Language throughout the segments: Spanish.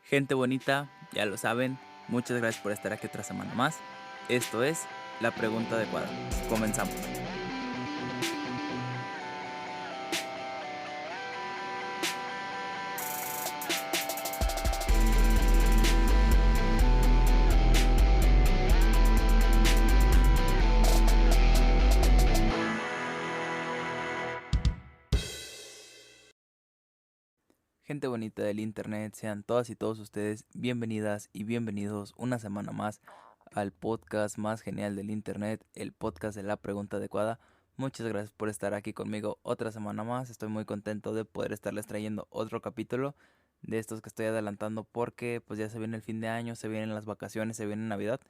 Gente bonita, ya lo saben, muchas gracias por estar aquí otra semana más. Esto es La Pregunta Adecuada. Comenzamos. Gente bonita del internet, sean todas y todos ustedes bienvenidas y bienvenidos una semana más al podcast más genial del internet, el podcast de La Pregunta Adecuada. Muchas gracias por estar aquí conmigo otra semana más. Estoy muy contento de poder estarles trayendo otro capítulo de estos que estoy adelantando porque pues ya se viene el fin de año, se vienen las vacaciones, se viene Navidad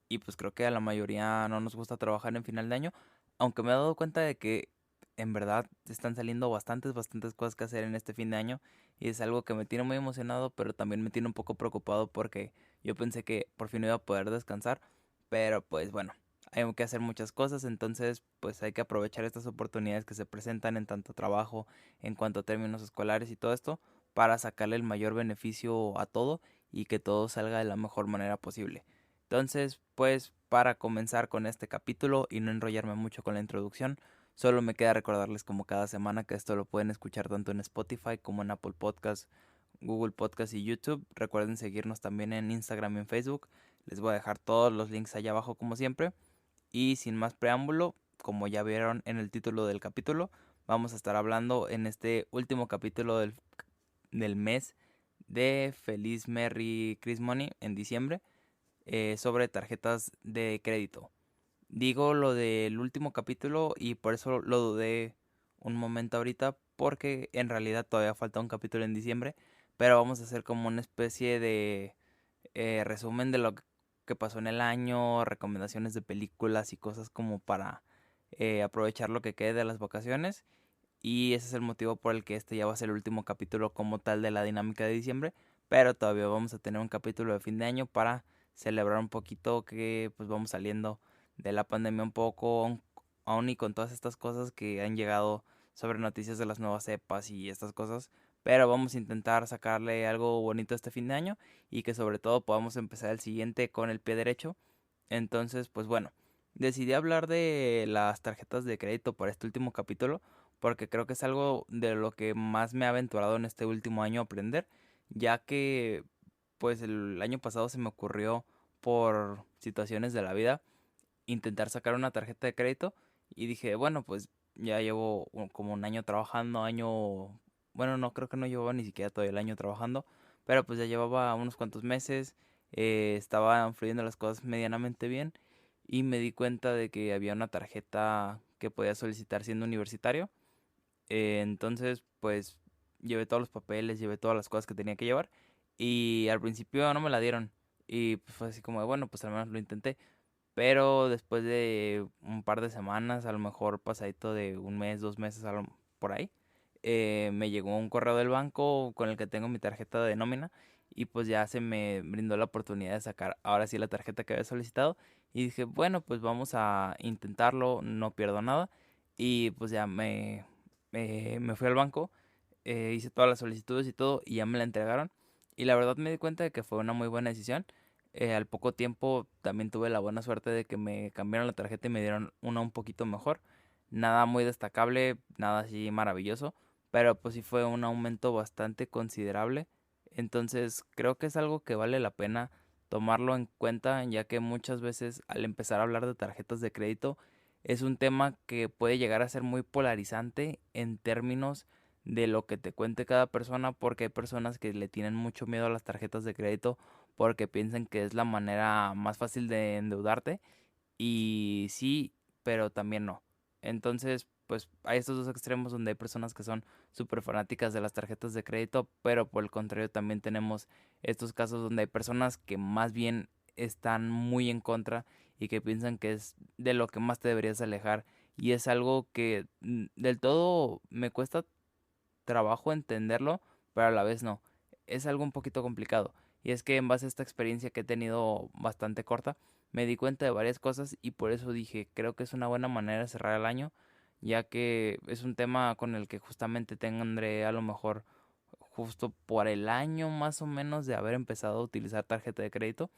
y pues creo que a la mayoría no nos gusta trabajar en final de año, aunque me he dado cuenta de que en verdad están saliendo bastantes cosas que hacer en este fin de año y es algo que me tiene muy emocionado, pero también me tiene un poco preocupado porque yo pensé que por fin iba a poder descansar, pero pues bueno, hay que hacer muchas cosas, entonces pues hay que aprovechar estas oportunidades que se presentan en tanto trabajo, en cuanto a términos escolares y todo esto, para sacarle el mayor beneficio a todo y que todo salga de la mejor manera posible. Entonces, pues para comenzar con este capítulo y no enrollarme mucho con la introducción, solo me queda recordarles como cada semana que esto lo pueden escuchar tanto en Spotify como en Apple Podcasts, Google Podcasts y YouTube. Recuerden seguirnos también en Instagram y en Facebook. Les voy a dejar todos los links allá abajo como siempre. Y sin más preámbulo, como ya vieron en el título del capítulo, vamos a estar hablando en este último capítulo del mes de Feliz Merry Christmas Money en diciembre sobre tarjetas de crédito. Digo lo del último capítulo y por eso lo dudé un momento ahorita porque en realidad todavía falta un capítulo en diciembre, pero vamos a hacer como una especie de resumen de lo que pasó en el año, recomendaciones de películas y cosas como para aprovechar lo que quede de las vacaciones y ese es el motivo por el que este ya va a ser el último capítulo como tal de la dinámica de diciembre, pero todavía vamos a tener un capítulo de fin de año para celebrar un poquito que pues vamos saliendo de la pandemia un poco, aún y con todas estas cosas que han llegado sobre noticias de las nuevas cepas y estas cosas, pero vamos a intentar sacarle algo bonito este fin de año y que sobre todo podamos empezar el siguiente con el pie derecho. Entonces, pues bueno, decidí hablar de las tarjetas de crédito para este último capítulo porque creo que es algo de lo que más me ha aventurado en este último año aprender, ya que pues el año pasado se me ocurrió por situaciones de la vida intentar sacar una tarjeta de crédito y dije, bueno, pues ya llevo como un año trabajando, bueno, no creo que no llevaba ni siquiera todo el año trabajando, pero pues ya llevaba unos cuantos meses, estaban fluyendo las cosas medianamente bien y me di cuenta de que había una tarjeta que podía solicitar siendo universitario. Entonces, pues llevé todos los papeles, llevé todas las cosas que tenía que llevar y al principio no me la dieron y pues, fue así como de, bueno, pues al menos lo intenté. Pero después de un par de semanas, a lo mejor pasadito de un mes, 2 meses, por ahí, me llegó un correo del banco con el que tengo mi tarjeta de nómina y pues ya se me brindó la oportunidad de sacar ahora sí la tarjeta que había solicitado y dije, bueno, pues vamos a intentarlo, no pierdo nada y pues ya me fui al banco, hice todas las solicitudes y todo y ya me la entregaron y la verdad me di cuenta de que fue una muy buena decisión. Al poco tiempo también tuve la buena suerte de que me cambiaron la tarjeta y me dieron una un poquito mejor. Nada muy destacable, nada así maravilloso, pero pues sí fue un aumento bastante considerable. Entonces creo que es algo que vale la pena tomarlo en cuenta, ya que muchas veces al empezar a hablar de tarjetas de crédito es un tema que puede llegar a ser muy polarizante en términos de lo que te cuente cada persona, porque hay personas que le tienen mucho miedo a las tarjetas de crédito porque piensan que es la manera más fácil de endeudarte y sí, pero también no. Entonces, pues hay estos dos extremos donde hay personas que son súper fanáticas de las tarjetas de crédito, pero por el contrario también tenemos estos casos donde hay personas que más bien están muy en contra y que piensan que es de lo que más te deberías alejar y es algo que del todo me cuesta trabajo entenderlo, pero a la vez no. Es algo un poquito complicado. Y es que en base a esta experiencia que he tenido bastante corta, me di cuenta de varias cosas y por eso dije, creo que es una buena manera de cerrar el año, ya que es un tema con el que justamente tendré a lo mejor justo por el año más o menos de haber empezado a utilizar tarjeta de crédito.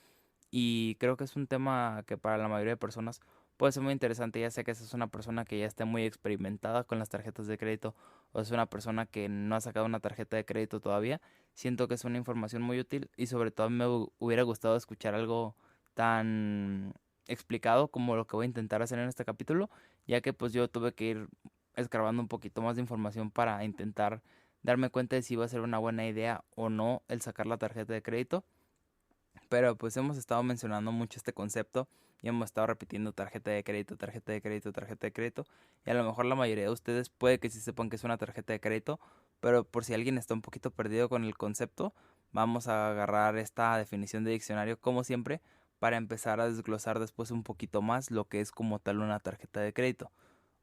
Y creo que es un tema que para la mayoría de personas puede ser muy interesante, ya sea que seas una persona que ya esté muy experimentada con las tarjetas de crédito o es una persona que no ha sacado una tarjeta de crédito todavía. Siento que es una información muy útil y sobre todo me hubiera gustado escuchar algo tan explicado como lo que voy a intentar hacer en este capítulo, ya que pues yo tuve que ir escarbando un poquito más de información para intentar darme cuenta de si iba a ser una buena idea o no el sacar la tarjeta de crédito. Pero pues hemos estado mencionando mucho este concepto y hemos estado repitiendo tarjeta de crédito, tarjeta de crédito, tarjeta de crédito. Y a lo mejor la mayoría de ustedes puede que sí sepan que es una tarjeta de crédito, pero por si alguien está un poquito perdido con el concepto, vamos a agarrar esta definición de diccionario como siempre para empezar a desglosar después un poquito más lo que es como tal una tarjeta de crédito.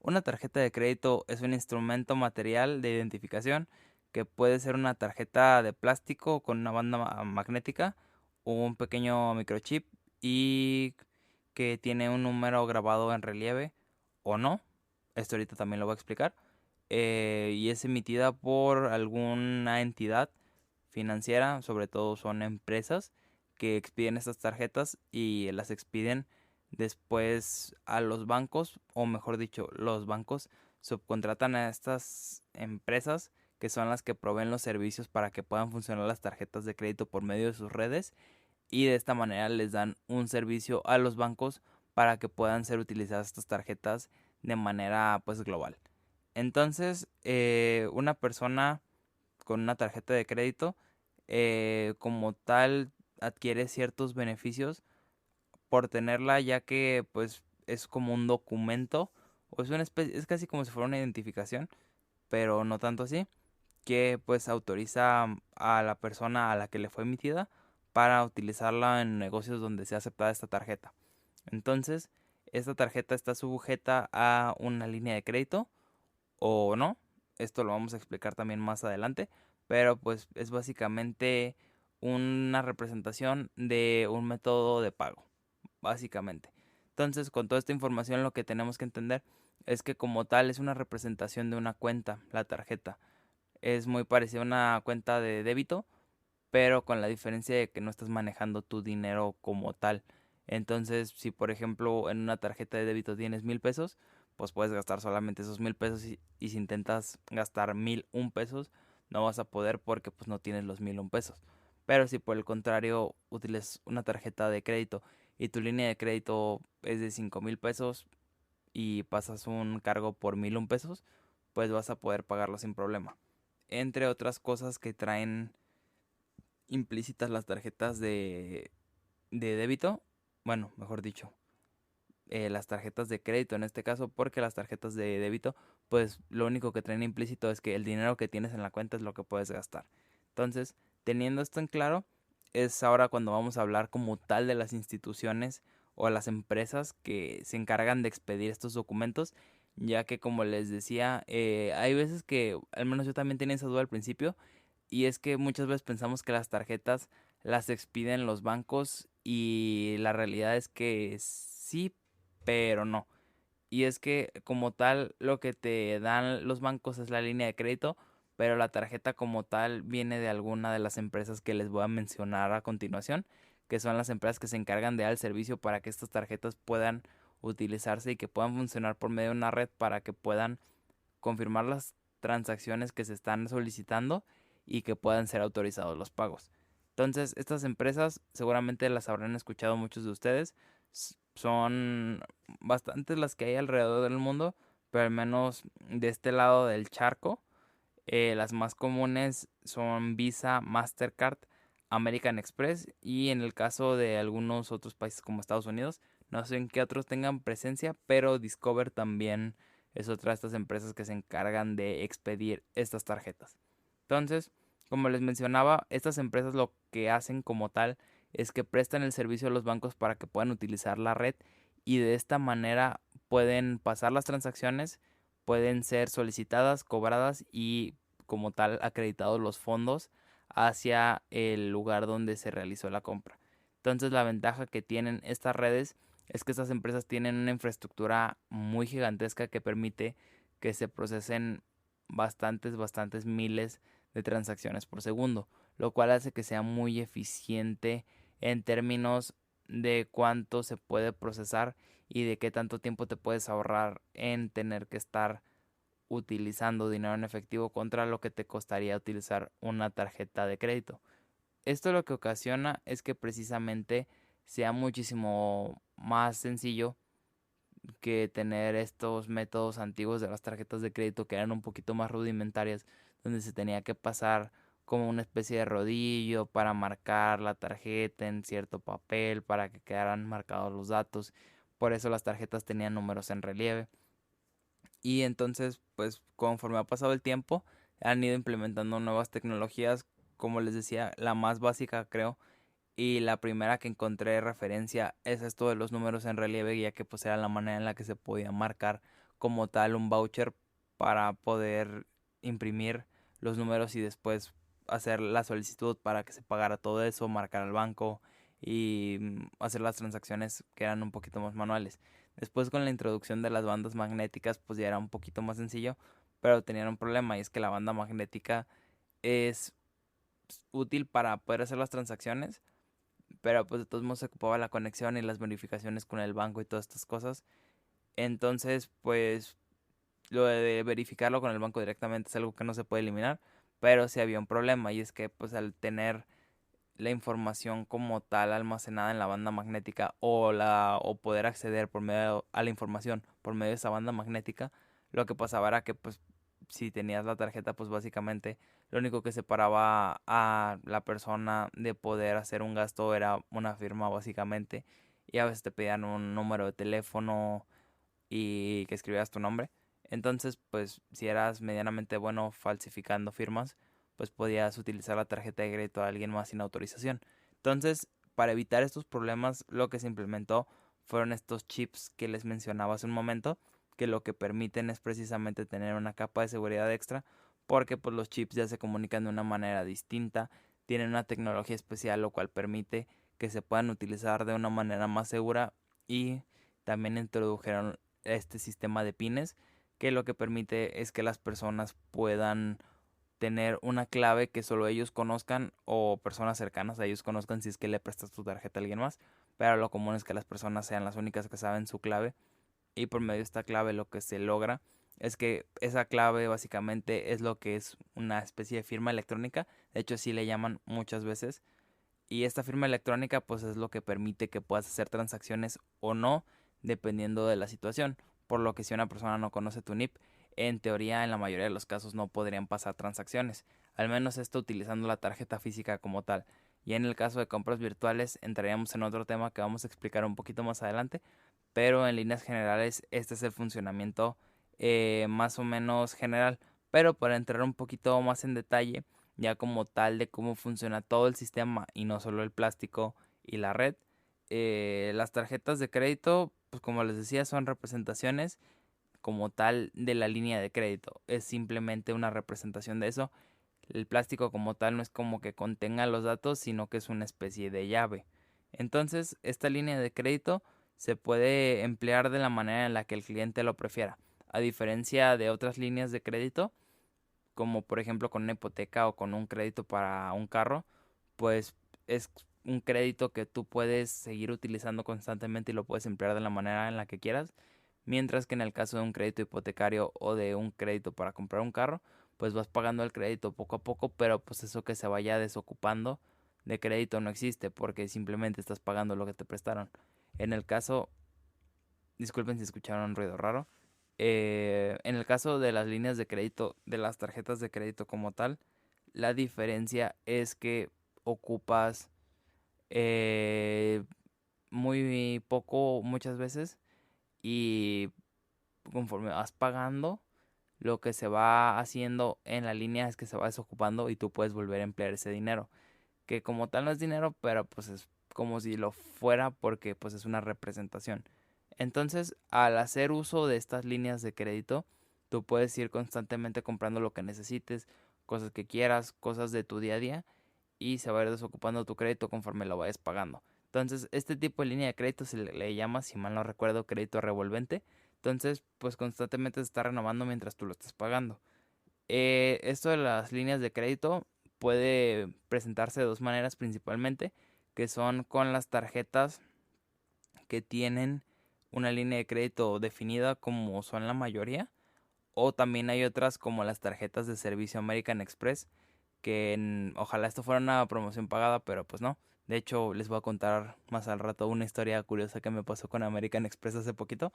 Una tarjeta de crédito es un instrumento material de identificación que puede ser una tarjeta de plástico con una banda magnética un pequeño microchip y que tiene un número grabado en relieve o no. Esto ahorita también lo voy a explicar. Y es emitida por alguna entidad financiera, sobre todo son empresas que expiden estas tarjetas y las expiden después a los bancos, o mejor dicho, los bancos subcontratan a estas empresas que son las que proveen los servicios para que puedan funcionar las tarjetas de crédito por medio de sus redes y de esta manera les dan un servicio a los bancos para que puedan ser utilizadas estas tarjetas de manera pues global. Entonces, una persona con una tarjeta de crédito como tal adquiere ciertos beneficios por tenerla, ya que pues es como un documento o es una especie, es casi como si fuera una identificación, pero no tanto así, que pues autoriza a la persona a la que le fue emitida para utilizarla en negocios donde sea aceptada esta tarjeta. Entonces, esta tarjeta está sujeta a una línea de crédito o no. Esto lo vamos a explicar también más adelante, pero pues es básicamente una representación de un método de pago, básicamente. Entonces, con toda esta información lo que tenemos que entender es que como tal es una representación de una cuenta, la tarjeta. Es muy parecida a una cuenta de débito, pero con la diferencia de que no estás manejando tu dinero como tal. Entonces, si por ejemplo en una tarjeta de débito tienes 1,000 pesos, pues puedes gastar solamente esos 1,000 pesos y si intentas gastar 1,001 pesos, no vas a poder porque pues no tienes los 1,001 pesos. Pero si por el contrario utilizas una tarjeta de crédito y tu línea de crédito es de 5,000 pesos y pasas un cargo por 1,001 pesos, pues vas a poder pagarlo sin problema. Entre otras cosas que traen implícitas las tarjetas de débito, bueno, mejor dicho, las tarjetas de crédito en este caso, porque las tarjetas de débito, pues lo único que traen implícito es que el dinero que tienes en la cuenta es lo que puedes gastar. Entonces, teniendo esto en claro, es ahora cuando vamos a hablar como tal de las instituciones o las empresas que se encargan de expedir estos documentos, ya que como les decía, hay veces que, al menos yo también tenía esa duda al principio, y es que muchas veces pensamos que las tarjetas las expiden los bancos y la realidad es que sí, pero no. Y es que como tal lo que te dan los bancos es la línea de crédito, pero la tarjeta como tal viene de alguna de las empresas que les voy a mencionar a continuación, que son las empresas que se encargan de dar el servicio para que estas tarjetas puedan utilizarse y que puedan funcionar por medio de una red para que puedan confirmar las transacciones que se están solicitando y que puedan ser autorizados los pagos. Entonces, estas empresas seguramente las habrán escuchado muchos de ustedes. Son bastantes las que hay alrededor del mundo, pero al menos de este lado del charco, las más comunes son Visa, Mastercard, American Express y en el caso de algunos otros países como Estados Unidos, no sé en qué otros tengan presencia, pero Discover también es otra de estas empresas que se encargan de expedir estas tarjetas. Entonces, como les mencionaba, estas empresas lo que hacen como tal es que prestan el servicio a los bancos para que puedan utilizar la red y de esta manera pueden pasar las transacciones, pueden ser solicitadas, cobradas y como tal acreditados los fondos hacia el lugar donde se realizó la compra. Entonces la ventaja que tienen estas redes es que estas empresas tienen una infraestructura muy gigantesca que permite que se procesen bastantes miles de transacciones por segundo, lo cual hace que sea muy eficiente en términos de cuánto se puede procesar y de qué tanto tiempo te puedes ahorrar en tener que estar utilizando dinero en efectivo contra lo que te costaría utilizar una tarjeta de crédito. Esto lo que ocasiona es que precisamente sea muchísimo más sencillo que tener estos métodos antiguos de las tarjetas de crédito que eran un poquito más rudimentarias, donde se tenía que pasar como una especie de rodillo para marcar la tarjeta en cierto papel para que quedaran marcados los datos. Por eso las tarjetas tenían números en relieve. Y entonces, pues conforme ha pasado el tiempo, han ido implementando nuevas tecnologías, como les decía, la más básica creo y la primera que encontré de referencia es esto de los números en relieve, ya que pues era la manera en la que se podía marcar como tal un voucher para poder imprimir los números y después hacer la solicitud para que se pagara todo eso, marcar al banco y hacer las transacciones que eran un poquito más manuales. Después con la introducción de las bandas magnéticas pues ya era un poquito más sencillo, pero tenían un problema y es que la banda magnética es útil para poder hacer las transacciones, pero pues de todos modos se ocupaba la conexión y las verificaciones con el banco y todas estas cosas. Entonces, pues lo de verificarlo con el banco directamente es algo que no se puede eliminar, pero sí había un problema y es que pues al tener la información como tal almacenada en la banda magnética o poder acceder por medio a la información por medio de esa banda magnética, lo que pasaba era que pues si tenías la tarjeta pues básicamente lo único que separaba a la persona de poder hacer un gasto era una firma básicamente, y a veces te pedían un número de teléfono y que escribieras tu nombre. Entonces, pues si eras medianamente bueno falsificando firmas, pues podías utilizar la tarjeta de crédito de alguien más sin autorización. Entonces, para evitar estos problemas, lo que se implementó fueron estos chips que les mencionaba hace un momento, que lo que permiten es precisamente tener una capa de seguridad extra, porque pues los chips ya se comunican de una manera distinta, tienen una tecnología especial, lo cual permite que se puedan utilizar de una manera más segura, y también introdujeron este sistema de pines que lo que permite es que las personas puedan tener una clave que solo ellos conozcan o personas cercanas a ellos conozcan si es que le prestas tu tarjeta a alguien más, pero lo común es que las personas sean las únicas que saben su clave, y por medio de esta clave lo que se logra es que esa clave básicamente es lo que es una especie de firma electrónica, de hecho así le llaman muchas veces, y esta firma electrónica pues es lo que permite que puedas hacer transacciones o no dependiendo de la situación. Por lo que si una persona no conoce tu NIP, en teoría en la mayoría de los casos no podrían pasar transacciones. Al menos esto utilizando la tarjeta física como tal. Y en el caso de compras virtuales entraríamos en otro tema que vamos a explicar un poquito más adelante. Pero en líneas generales este es el funcionamiento más o menos general. Pero para entrar un poquito más en detalle ya como tal de cómo funciona todo el sistema y no solo el plástico y la red. Las tarjetas de crédito, pues como les decía, son representaciones como tal de la línea de crédito. Es simplemente una representación de eso. El plástico como tal no es como que contenga los datos, sino que es una especie de llave. Entonces, esta línea de crédito se puede emplear de la manera en la que el cliente lo prefiera. A diferencia de otras líneas de crédito, como por ejemplo con una hipoteca o con un crédito para un carro, pues es un crédito que tú puedes seguir utilizando constantemente y lo puedes emplear de la manera en la que quieras, mientras que en el caso de un crédito hipotecario o de un crédito para comprar un carro, pues vas pagando el crédito poco a poco, pero pues eso que se vaya desocupando de crédito no existe porque simplemente estás pagando lo que te prestaron. En el caso, disculpen si escucharon un ruido raro. En el caso de las líneas de crédito, de las tarjetas de crédito como tal, la diferencia es que ocupas muy poco muchas veces, y conforme vas pagando, lo que se va haciendo en la línea es que se va desocupando y tú puedes volver a emplear ese dinero, que como tal no es dinero, pero pues es como si lo fuera porque pues es una representación. Entonces, al hacer uso de estas líneas de crédito, tú puedes ir constantemente comprando lo que necesites, cosas que quieras, cosas de tu día a día, y se va a ir desocupando tu crédito conforme lo vayas pagando. Entonces, este tipo de línea de crédito se le llama, si mal no recuerdo, crédito revolvente. Entonces, pues constantemente se está renovando mientras tú lo estás pagando. Esto de las líneas de crédito puede presentarse de dos maneras principalmente, que son con las tarjetas que tienen una línea de crédito definida como son la mayoría, o también hay otras como las tarjetas de servicio American Express, que ojalá esto fuera una promoción pagada, pero pues no. De hecho, les voy a contar más al rato una historia curiosa que me pasó con American Express hace poquito.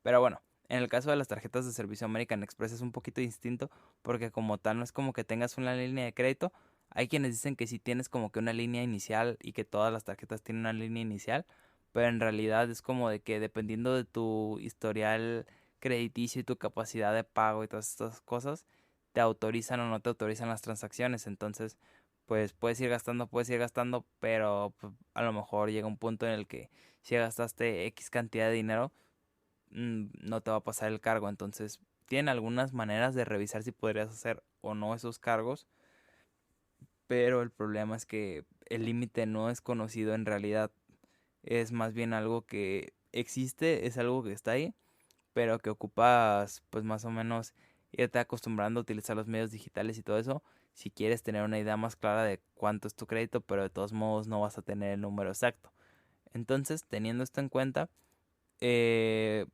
Pero bueno, en el caso de las tarjetas de servicio American Express es un poquito distinto porque como tal no es como que tengas una línea de crédito. Hay quienes dicen que sí tienes como que una línea inicial y que todas las tarjetas tienen una línea inicial, pero en realidad es como de que dependiendo de tu historial crediticio y tu capacidad de pago y todas estas cosas, te autorizan o no te autorizan las transacciones. Entonces, pues puedes ir gastando, pero pues, a lo mejor llega un punto en el que si gastaste X cantidad de dinero, no te va a pasar el cargo. Entonces, tienen algunas maneras de revisar si podrías hacer o no esos cargos, pero el problema es que el límite no es conocido en realidad. Es más bien algo que existe, es algo que está ahí, pero que ocupas pues más o menos irte acostumbrando a utilizar los medios digitales y todo eso, si quieres tener una idea más clara de cuánto es tu crédito, pero de todos modos no vas a tener el número exacto. Entonces, teniendo esto en cuenta, eh,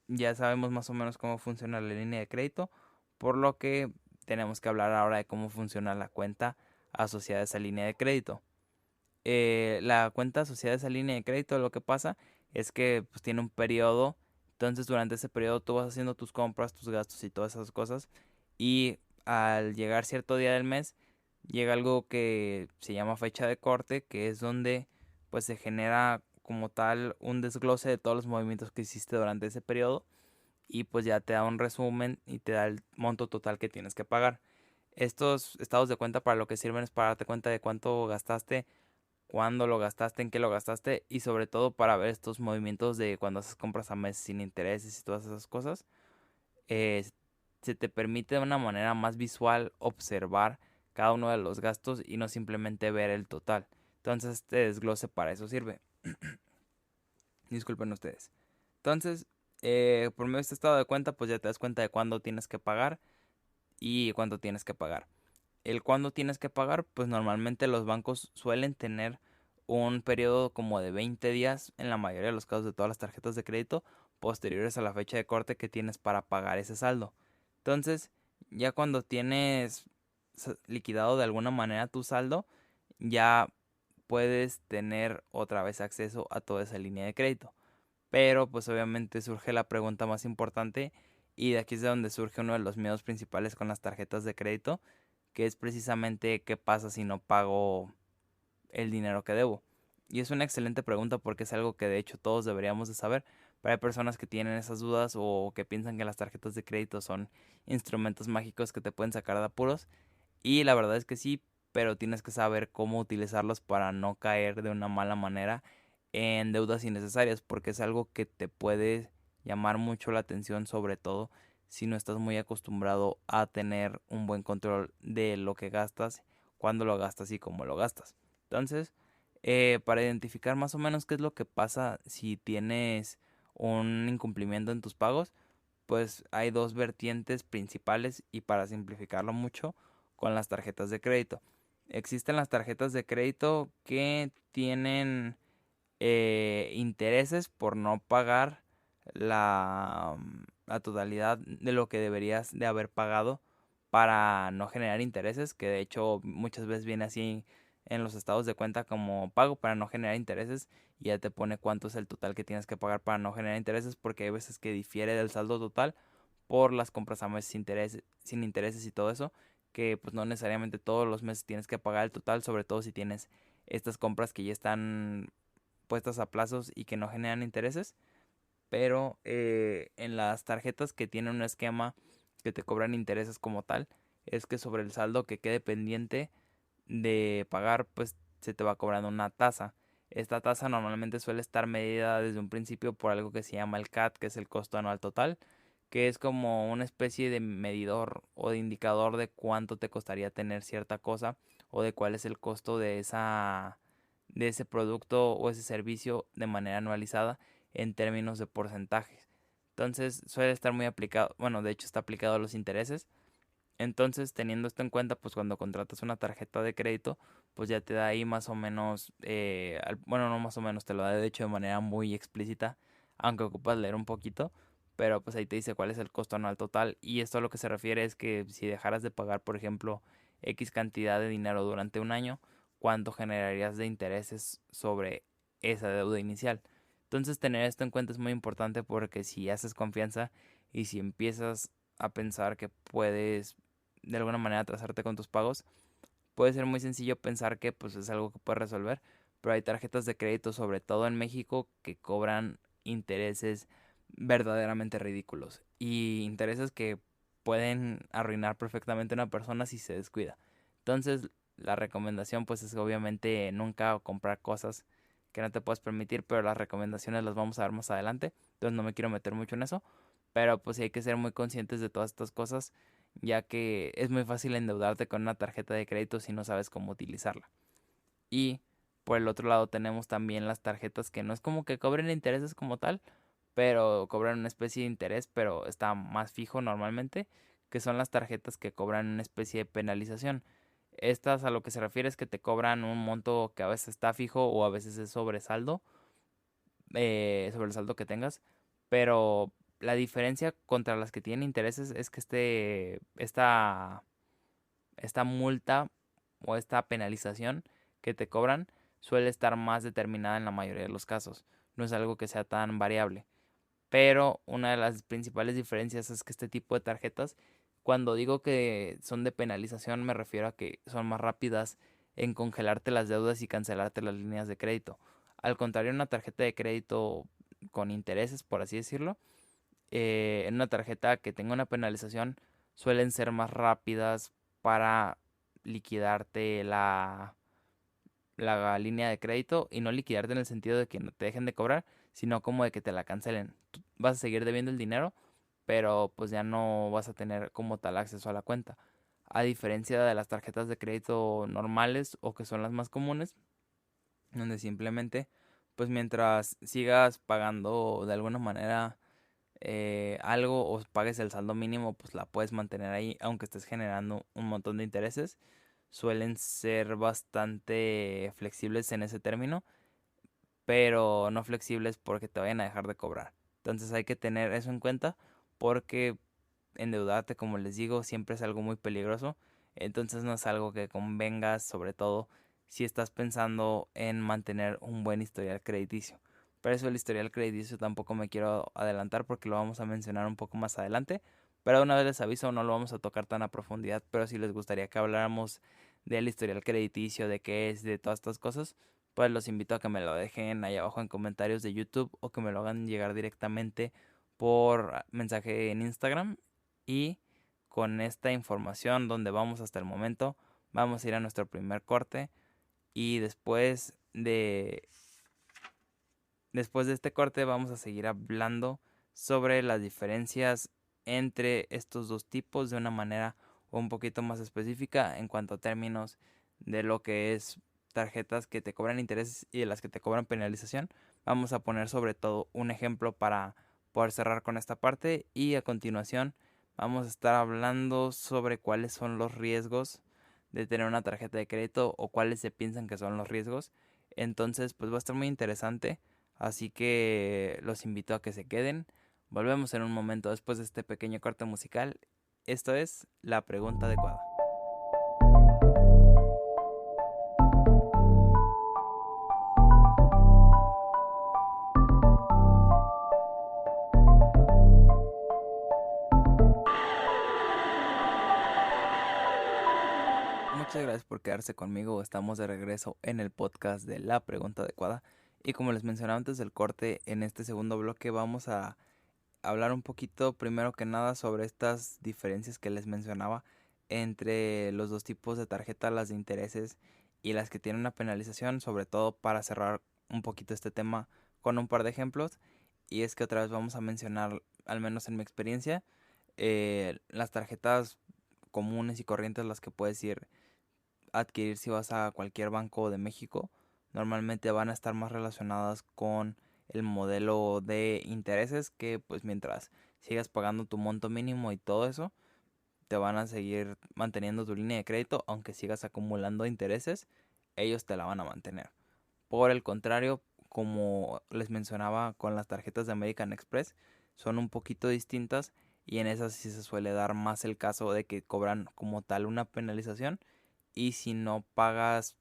ya sabemos más o menos cómo funciona la línea de crédito, por lo que tenemos que hablar ahora de cómo funciona la cuenta asociada a esa línea de crédito. La cuenta asociada a esa línea de crédito, lo que pasa es que pues, tiene un periodo. Entonces durante ese periodo tú vas haciendo tus compras, tus gastos y todas esas cosas, y al llegar cierto día del mes llega algo que se llama fecha de corte, que es donde pues se genera como tal un desglose de todos los movimientos que hiciste durante ese periodo, y pues ya te da un resumen y te da el monto total que tienes que pagar. Estos estados de cuenta para lo que sirven es para darte cuenta de cuánto gastaste, cuándo lo gastaste, en qué lo gastaste, y sobre todo para ver estos movimientos de cuando haces compras a meses sin intereses y todas esas cosas. eh, Se te permite de una manera más visual observar cada uno de los gastos y no simplemente ver el total. Entonces este desglose para eso sirve. Disculpen ustedes. Entonces, por medio de este estado de cuenta, pues ya te das cuenta de cuándo tienes que pagar y cuánto tienes que pagar. El cuándo tienes que pagar, pues normalmente los bancos suelen tener un periodo como de 20 días en la mayoría de los casos de todas las tarjetas de crédito posteriores a la fecha de corte que tienes para pagar ese saldo. Entonces, ya cuando tienes liquidado de alguna manera tu saldo, ya puedes tener otra vez acceso a toda esa línea de crédito. Pero pues obviamente surge la pregunta más importante, y de aquí es de donde surge uno de los miedos principales con las tarjetas de crédito, que es precisamente qué pasa si no pago el dinero que debo. Y es una excelente pregunta porque es algo que de hecho todos deberíamos de saber, pero hay personas que tienen esas dudas o que piensan que las tarjetas de crédito son instrumentos mágicos que te pueden sacar de apuros, y la verdad es que sí, pero tienes que saber cómo utilizarlos para no caer de una mala manera en deudas innecesarias, porque es algo que te puede llamar mucho la atención, sobre todo si no estás muy acostumbrado a tener un buen control de lo que gastas, cuándo lo gastas y cómo lo gastas. Entonces, para identificar más o menos qué es lo que pasa si tienes un incumplimiento en tus pagos, pues hay dos vertientes principales, y para simplificarlo mucho, con las tarjetas de crédito. Existen las tarjetas de crédito que tienen intereses por no pagar la totalidad de lo que deberías de haber pagado para no generar intereses, que de hecho muchas veces viene así en los estados de cuenta como pago para no generar intereses, y ya te pone cuánto es el total que tienes que pagar para no generar intereses, porque hay veces que difiere del saldo total por las compras a meses sin intereses y todo eso, que pues no necesariamente todos los meses tienes que pagar el total, sobre todo si tienes estas compras que ya están puestas a plazos y que no generan intereses. Pero en las tarjetas que tienen un esquema que te cobran intereses como tal, es que sobre el saldo que quede pendiente de pagar, pues se te va cobrando una tasa. Esta tasa normalmente suele estar medida desde un principio por algo que se llama el CAT, que es el costo anual total, que es como una especie de medidor o de indicador de cuánto te costaría tener cierta cosa, o de cuál es el costo de ese producto o ese servicio de manera anualizada en términos de porcentajes. Entonces suele estar muy aplicado, bueno, de hecho está aplicado a los intereses, Entonces, teniendo esto en cuenta, pues cuando contratas una tarjeta de crédito, pues ya te da ahí más o menos, bueno, no más o menos, te lo da de hecho de manera muy explícita, aunque ocupas leer un poquito, pero pues ahí te dice cuál es el costo anual total. Y esto a lo que se refiere es que si dejaras de pagar, por ejemplo, X cantidad de dinero durante un año, ¿cuánto generarías de intereses sobre esa deuda inicial? Entonces, tener esto en cuenta es muy importante porque si haces confianza y si empiezas a pensar que puedes de alguna manera atrasarte con tus pagos, puede ser muy sencillo pensar que pues es algo que puedes resolver, pero hay tarjetas de crédito, sobre todo en México, que cobran intereses verdaderamente ridículos y intereses que pueden arruinar perfectamente a una persona si se descuida. Entonces, la recomendación pues es obviamente nunca comprar cosas que no te puedas permitir, pero las recomendaciones las vamos a dar más adelante, entonces no me quiero meter mucho en eso, pero pues sí hay que ser muy conscientes de todas estas cosas, ya que es muy fácil endeudarte con una tarjeta de crédito si no sabes cómo utilizarla. Y por el otro lado tenemos también las tarjetas que no es como que cobren intereses como tal, pero cobran una especie de interés, pero está más fijo normalmente, que son las tarjetas que cobran una especie de penalización. Estas a lo que se refiere es que te cobran un monto que a veces está fijo o a veces es sobresaldo, sobre el saldo que tengas, pero la diferencia contra las que tienen intereses es que esta multa o esta penalización que te cobran suele estar más determinada en la mayoría de los casos. No es algo que sea tan variable. Pero una de las principales diferencias es que este tipo de tarjetas, cuando digo que son de penalización, me refiero a que son más rápidas en congelarte las deudas y cancelarte las líneas de crédito. Al contrario, una tarjeta de crédito con intereses, por así decirlo, en una tarjeta que tenga una penalización, suelen ser más rápidas para liquidarte la línea de crédito y no liquidarte en el sentido de que no te dejen de cobrar, sino como de que te la cancelen. Tú vas a seguir debiendo el dinero, pero pues ya no vas a tener como tal acceso a la cuenta. A diferencia de las tarjetas de crédito normales o que son las más comunes, donde simplemente pues mientras sigas pagando de alguna manera algo o pagues el saldo mínimo, pues la puedes mantener ahí aunque estés generando un montón de intereses. Suelen ser bastante flexibles en ese término, pero no flexibles porque te vayan a dejar de cobrar. Entonces hay que tener eso en cuenta porque endeudarte, como les digo, siempre es algo muy peligroso. Entonces no es algo que convenga, sobre todo si estás pensando en mantener un buen historial crediticio. Pero eso el historial crediticio tampoco me quiero adelantar porque lo vamos a mencionar un poco más adelante. Pero una vez les aviso, no lo vamos a tocar tan a profundidad, pero si les gustaría que habláramos del historial crediticio, de qué es, de todas estas cosas, pues los invito a que me lo dejen ahí abajo en comentarios de YouTube o que me lo hagan llegar directamente por mensaje en Instagram. Y con esta información donde vamos hasta el momento, vamos a ir a nuestro primer corte y después de este corte vamos a seguir hablando sobre las diferencias entre estos dos tipos de una manera un poquito más específica en cuanto a términos de lo que es tarjetas que te cobran intereses y de las que te cobran penalización. Vamos a poner sobre todo un ejemplo para poder cerrar con esta parte y a continuación vamos a estar hablando sobre cuáles son los riesgos de tener una tarjeta de crédito o cuáles se piensan que son los riesgos. Entonces, pues va a estar muy interesante. Así que los invito a que se queden. Volvemos en un momento después de este pequeño corte musical. Esto es la pregunta adecuada. Muchas gracias por quedarse conmigo. Estamos de regreso en el podcast de la pregunta adecuada. Y como les mencionaba antes del corte, en este segundo bloque vamos a hablar un poquito primero que nada sobre estas diferencias que les mencionaba entre los dos tipos de tarjeta, las de intereses y las que tienen una penalización, sobre todo para cerrar un poquito este tema con un par de ejemplos. Y es que otra vez vamos a mencionar, al menos en mi experiencia, las tarjetas comunes y corrientes, las que puedes ir a adquirir si vas a cualquier banco de México, normalmente van a estar más relacionadas con el modelo de intereses que pues mientras sigas pagando tu monto mínimo y todo eso, te van a seguir manteniendo tu línea de crédito, aunque sigas acumulando intereses, ellos te la van a mantener. Por el contrario, como les mencionaba con las tarjetas de American Express, son un poquito distintas y en esas sí se suele dar más el caso de que cobran como tal una penalización y si no pagas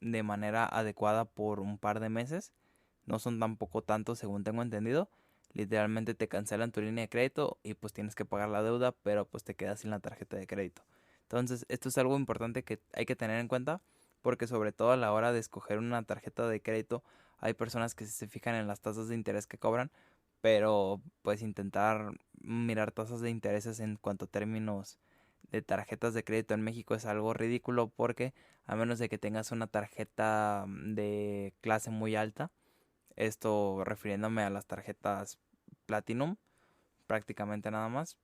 de manera adecuada por un par de meses, no son tampoco tantos según tengo entendido, literalmente te cancelan tu línea de crédito y pues tienes que pagar la deuda, pero pues te quedas sin la tarjeta de crédito. Entonces, esto es algo importante que hay que tener en cuenta porque sobre todo a la hora de escoger una tarjeta de crédito hay personas que se fijan en las tasas de interés que cobran, pero pues intentar mirar tasas de intereses en cuanto a términos de tarjetas de crédito en México es algo ridículo porque a menos de que tengas una tarjeta de clase muy alta, esto refiriéndome a las tarjetas Platinum, prácticamente nada más,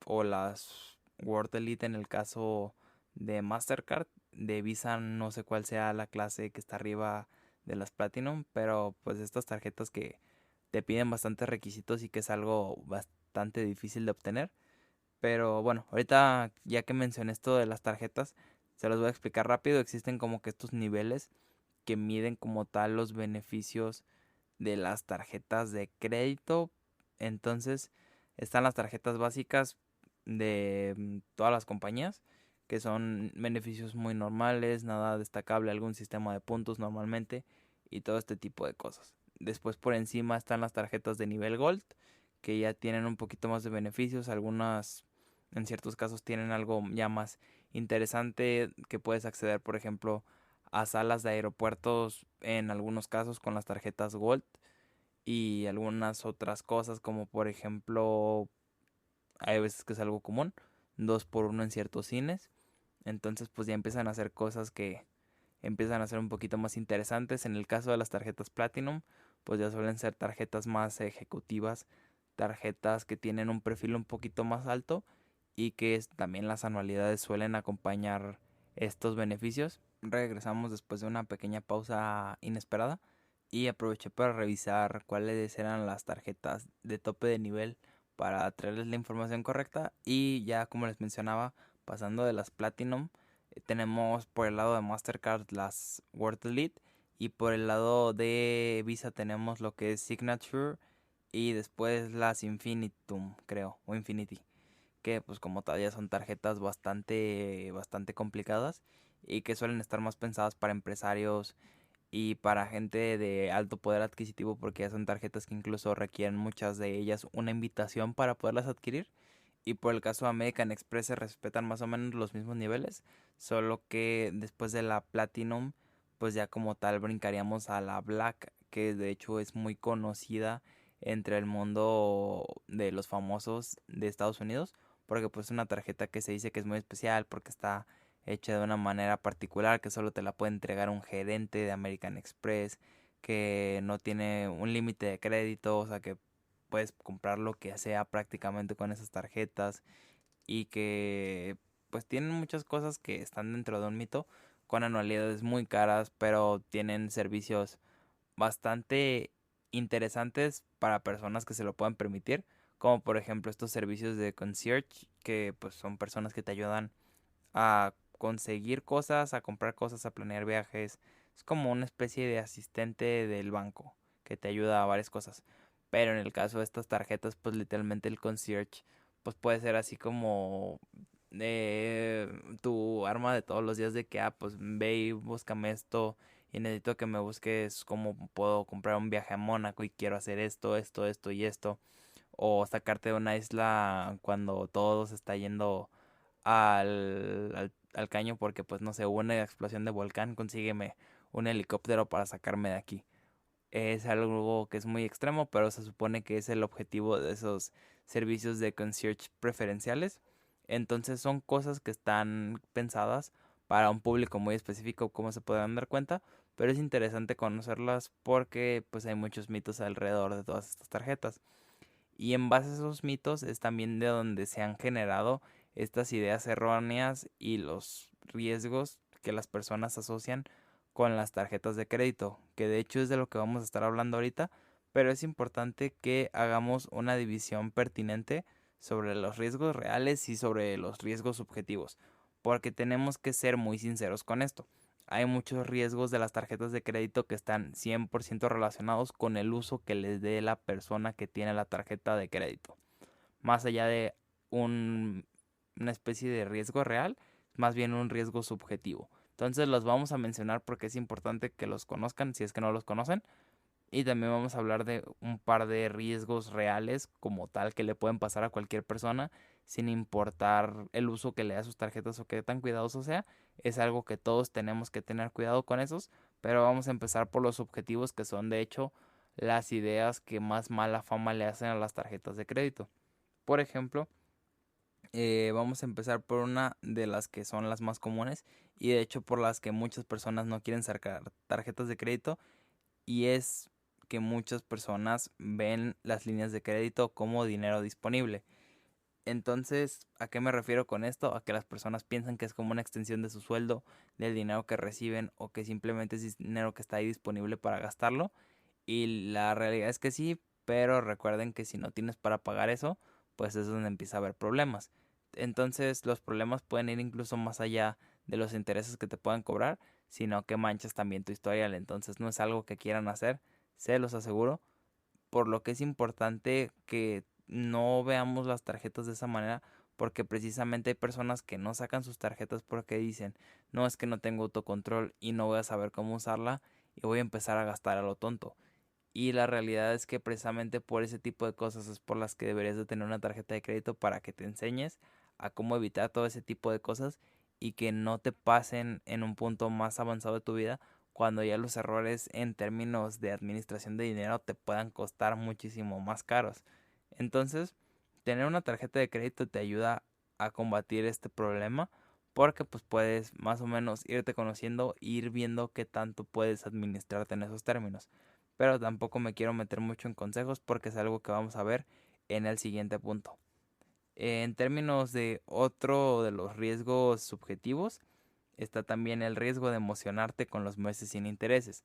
o las World Elite en el caso de Mastercard, de Visa no sé cuál sea la clase que está arriba de las Platinum, pero pues estas tarjetas que te piden bastantes requisitos y que es algo bastante difícil de obtener. Pero bueno, ahorita ya que mencioné esto de las tarjetas, se los voy a explicar rápido. Existen como que estos niveles que miden como tal los beneficios de las tarjetas de crédito. Entonces están las tarjetas básicas de todas las compañías, que son beneficios muy normales, nada destacable, algún sistema de puntos normalmente y todo este tipo de cosas. Después por encima están las tarjetas de nivel Gold, que ya tienen un poquito más de beneficios, algunas en ciertos casos tienen algo ya más interesante que puedes acceder, por ejemplo, a salas de aeropuertos en algunos casos con las tarjetas Gold y algunas otras cosas como por ejemplo hay veces que es algo común 2x1 en ciertos cines, entonces pues ya empiezan a hacer cosas que empiezan a ser un poquito más interesantes. En el caso de las tarjetas Platinum pues ya suelen ser tarjetas más ejecutivas, tarjetas que tienen un perfil un poquito más alto y que también las anualidades suelen acompañar estos beneficios. Regresamos después de una pequeña pausa inesperada y aproveché para revisar cuáles eran las tarjetas de tope de nivel para traerles la información correcta y ya como les mencionaba, pasando de las Platinum, tenemos por el lado de Mastercard las World Elite y por el lado de Visa tenemos lo que es Signature y después las Infinitum, creo, o Infinity, que pues como todavía son tarjetas bastante complicadas y que suelen estar más pensadas para empresarios y para gente de alto poder adquisitivo porque ya son tarjetas que incluso requieren muchas de ellas una invitación para poderlas adquirir. Y por el caso de American Express se respetan más o menos los mismos niveles, solo que después de la Platinum pues ya como tal brincaríamos a la Black, que de hecho es muy conocida entre el mundo de los famosos de Estados Unidos, porque pues es una tarjeta que se dice que es muy especial porque está hecha de una manera particular, que solo te la puede entregar un gerente de American Express, que no tiene un límite de crédito, o sea que puedes comprar lo que sea prácticamente con esas tarjetas y que pues tienen muchas cosas que están dentro de un mito con anualidades muy caras, pero tienen servicios bastante interesantes para personas que se lo puedan permitir, como por ejemplo estos servicios de concierge, que pues son personas que te ayudan a conseguir cosas, a comprar cosas, a planear viajes. Es como una especie de asistente del banco que te ayuda a varias cosas. Pero en el caso de estas tarjetas, pues literalmente el concierge, pues puede ser así como tu arma de todos los días de que, pues ve y búscame esto y necesito que me busques cómo puedo comprar un viaje a Mónaco y quiero hacer esto y esto. O sacarte de una isla cuando todo se está yendo al caño porque pues no sé, hubo una explosión de volcán, consígueme un helicóptero para sacarme de aquí. Es algo que es muy extremo, pero se supone que es el objetivo de esos servicios de concierge preferenciales. Entonces son cosas que están pensadas para un público muy específico, como se podrán dar cuenta, pero es interesante conocerlas porque pues hay muchos mitos alrededor de todas estas tarjetas. Y en base a esos mitos es también de donde se han generado estas ideas erróneas y los riesgos que las personas asocian con las tarjetas de crédito, que de hecho es de lo que vamos a estar hablando ahorita, pero es importante que hagamos una división pertinente sobre los riesgos reales y sobre los riesgos subjetivos, porque tenemos que ser muy sinceros con esto. Hay muchos riesgos de las tarjetas de crédito que están 100% relacionados con el uso que les dé la persona que tiene la tarjeta de crédito. Más allá de una especie de riesgo real, más bien un riesgo subjetivo. Entonces los vamos a mencionar porque es importante que los conozcan si es que no los conocen. Y también vamos a hablar de un par de riesgos reales como tal que le pueden pasar a cualquier persona sin importar el uso que le da a sus tarjetas o qué tan cuidadoso sea. Es algo que todos tenemos que tener cuidado con esos, pero vamos a empezar por los objetivos que son de hecho las ideas que más mala fama le hacen a las tarjetas de crédito. Por ejemplo, vamos a empezar por una de las que son las más comunes y de hecho por las que muchas personas no quieren sacar tarjetas de crédito, y es que muchas personas ven las líneas de crédito como dinero disponible. Entonces, ¿a qué me refiero con esto? A que las personas piensan que es como una extensión de su sueldo, del dinero que reciben, o que simplemente es dinero que está ahí disponible para gastarlo. Y la realidad es que sí, pero recuerden que si no tienes para pagar eso, pues es donde empieza a haber problemas. Entonces los problemas pueden ir incluso más allá de los intereses que te puedan cobrar, sino que manchas también tu historial. Entonces no es algo que quieran hacer, se los aseguro. Por lo que es importante que no veamos las tarjetas de esa manera, porque precisamente hay personas que no sacan sus tarjetas porque dicen, no, es que no tengo autocontrol y no voy a saber cómo usarla y voy a empezar a gastar a lo tonto. Y la realidad es que precisamente por ese tipo de cosas es por las que deberías de tener una tarjeta de crédito, para que te enseñes a cómo evitar todo ese tipo de cosas y que no te pasen en un punto más avanzado de tu vida, cuando ya los errores en términos de administración de dinero te puedan costar muchísimo más caros. Entonces, tener una tarjeta de crédito te ayuda a combatir este problema, porque pues puedes más o menos irte conociendo e ir viendo qué tanto puedes administrarte en esos términos. Pero tampoco me quiero meter mucho en consejos porque es algo que vamos a ver en el siguiente punto. En términos de otro de los riesgos subjetivos, está también el riesgo de emocionarte con los meses sin intereses.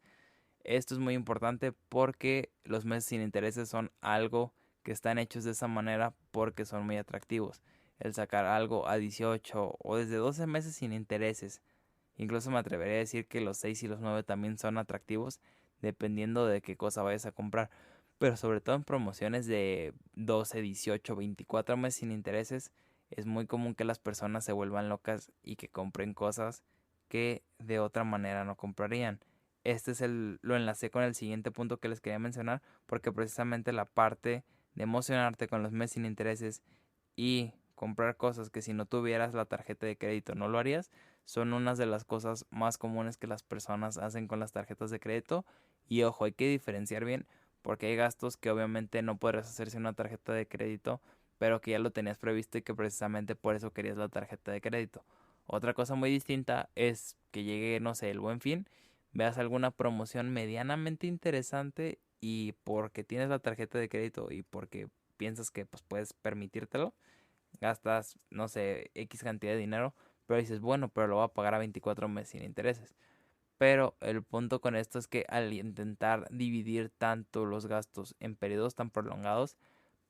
Esto es muy importante porque los meses sin intereses son algo que están hechos de esa manera porque son muy atractivos. El sacar algo a 18 o desde 12 meses sin intereses, incluso me atrevería a decir que los 6 y los 9 también son atractivos dependiendo de qué cosa vayas a comprar. Pero sobre todo en promociones de 12, 18, 24 meses sin intereses, es muy común que las personas se vuelvan locas y que compren cosas que de otra manera no comprarían. Lo enlacé con el siguiente punto que les quería mencionar, porque precisamente la parte de emocionarte con los meses sin intereses y comprar cosas que si no tuvieras la tarjeta de crédito no lo harías, son unas de las cosas más comunes que las personas hacen con las tarjetas de crédito. Y ojo, hay que diferenciar bien, porque hay gastos que obviamente no podrás hacer sin una tarjeta de crédito, pero que ya lo tenías previsto y que precisamente por eso querías la tarjeta de crédito. Otra cosa muy distinta es que llegue, no sé, el Buen Fin, veas alguna promoción medianamente interesante y porque tienes la tarjeta de crédito y porque piensas que pues puedes permitírtelo, gastas, no sé, X cantidad de dinero, pero dices, bueno, pero lo voy a pagar a 24 meses sin intereses. Pero el punto con esto es que al intentar dividir tanto los gastos en periodos tan prolongados,